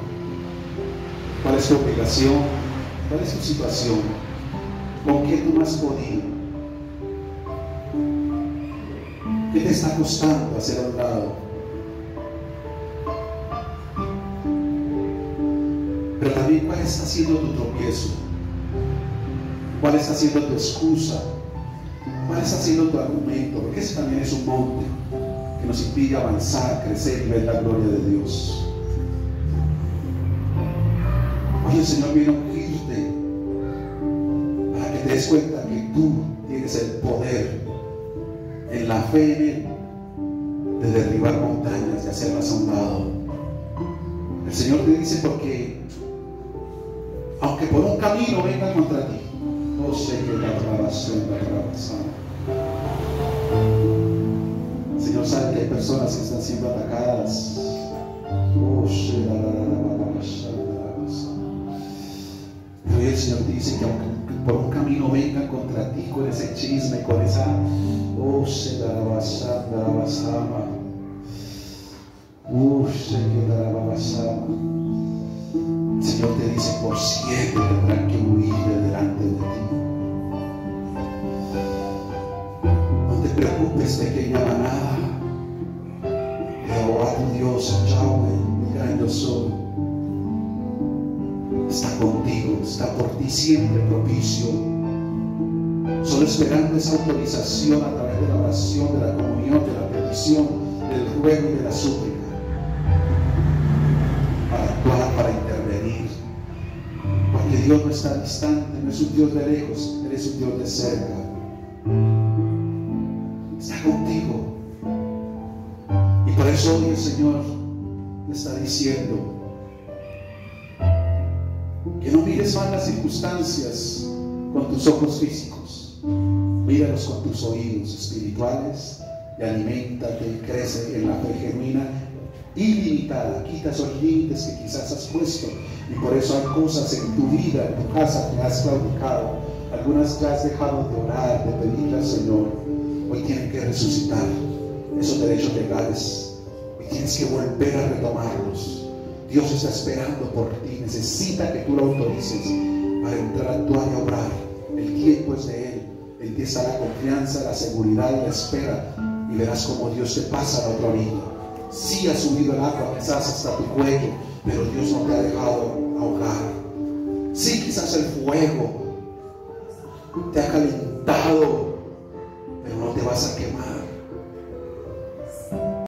¿Cuál es tu obligación? ¿Cuál es tu situación? ¿Con qué tú no has podido? ¿Qué te está costando hacer a un lado? Pero también, ¿cuál está siendo tu tropiezo? ¿Cuál está siendo tu excusa? ¿Cuál está siendo tu argumento? Porque ese también es un monte que nos impide avanzar, crecer y ver la gloria de Dios. Hoy el Señor viene a ungirte para que te des cuenta que tú tienes el poder, en la fe en Él, de derribar montañas, de hacerlas a un lado. El Señor te dice: porque aunque por un camino venga contra ti, no sé qué la trabación. El Señor sabe que hay personas que están siendo atacadas. Pero hoy el Señor te dice que aunque por un camino venga contra ti con ese chisme, con esa el Señor te dice: por 7 tendrán que huir de delante de ti. No te preocupes, pequeña manada. Jehová tu Dios, Yahweh, el gran yo soy, está contigo, está por ti siempre propicio, solo esperando esa autorización a través de la oración, de la comunión, de la petición, del ruego y de la súplica, para actuar, para intervenir. Porque Dios no está distante, no es un Dios de lejos, Él es un Dios de cerca. Está contigo. Y por eso hoy el Señor te está diciendo que no mires más las circunstancias con tus ojos físicos, míralos con tus oídos espirituales y aliméntate, crece en la fe genuina ilimitada. Quita esos límites que quizás has puesto, y por eso hay cosas en tu vida, en tu casa, que has claudicado. Algunas ya has dejado de orar, de pedirle al Señor. Hoy tienen que resucitar esos derechos legales. Hoy tienes que volver a retomarlos. Dios está esperando por ti, necesita que tú lo autorices para entrar a actuar y a obrar. El tiempo es de Él. En ti está la confianza, la seguridad y la espera, y verás cómo Dios te pasa a la otra orilla. Sí has subido el agua quizás hasta tu cuello, pero Dios no te ha dejado ahogar. Sí, quizás el fuego te ha calentado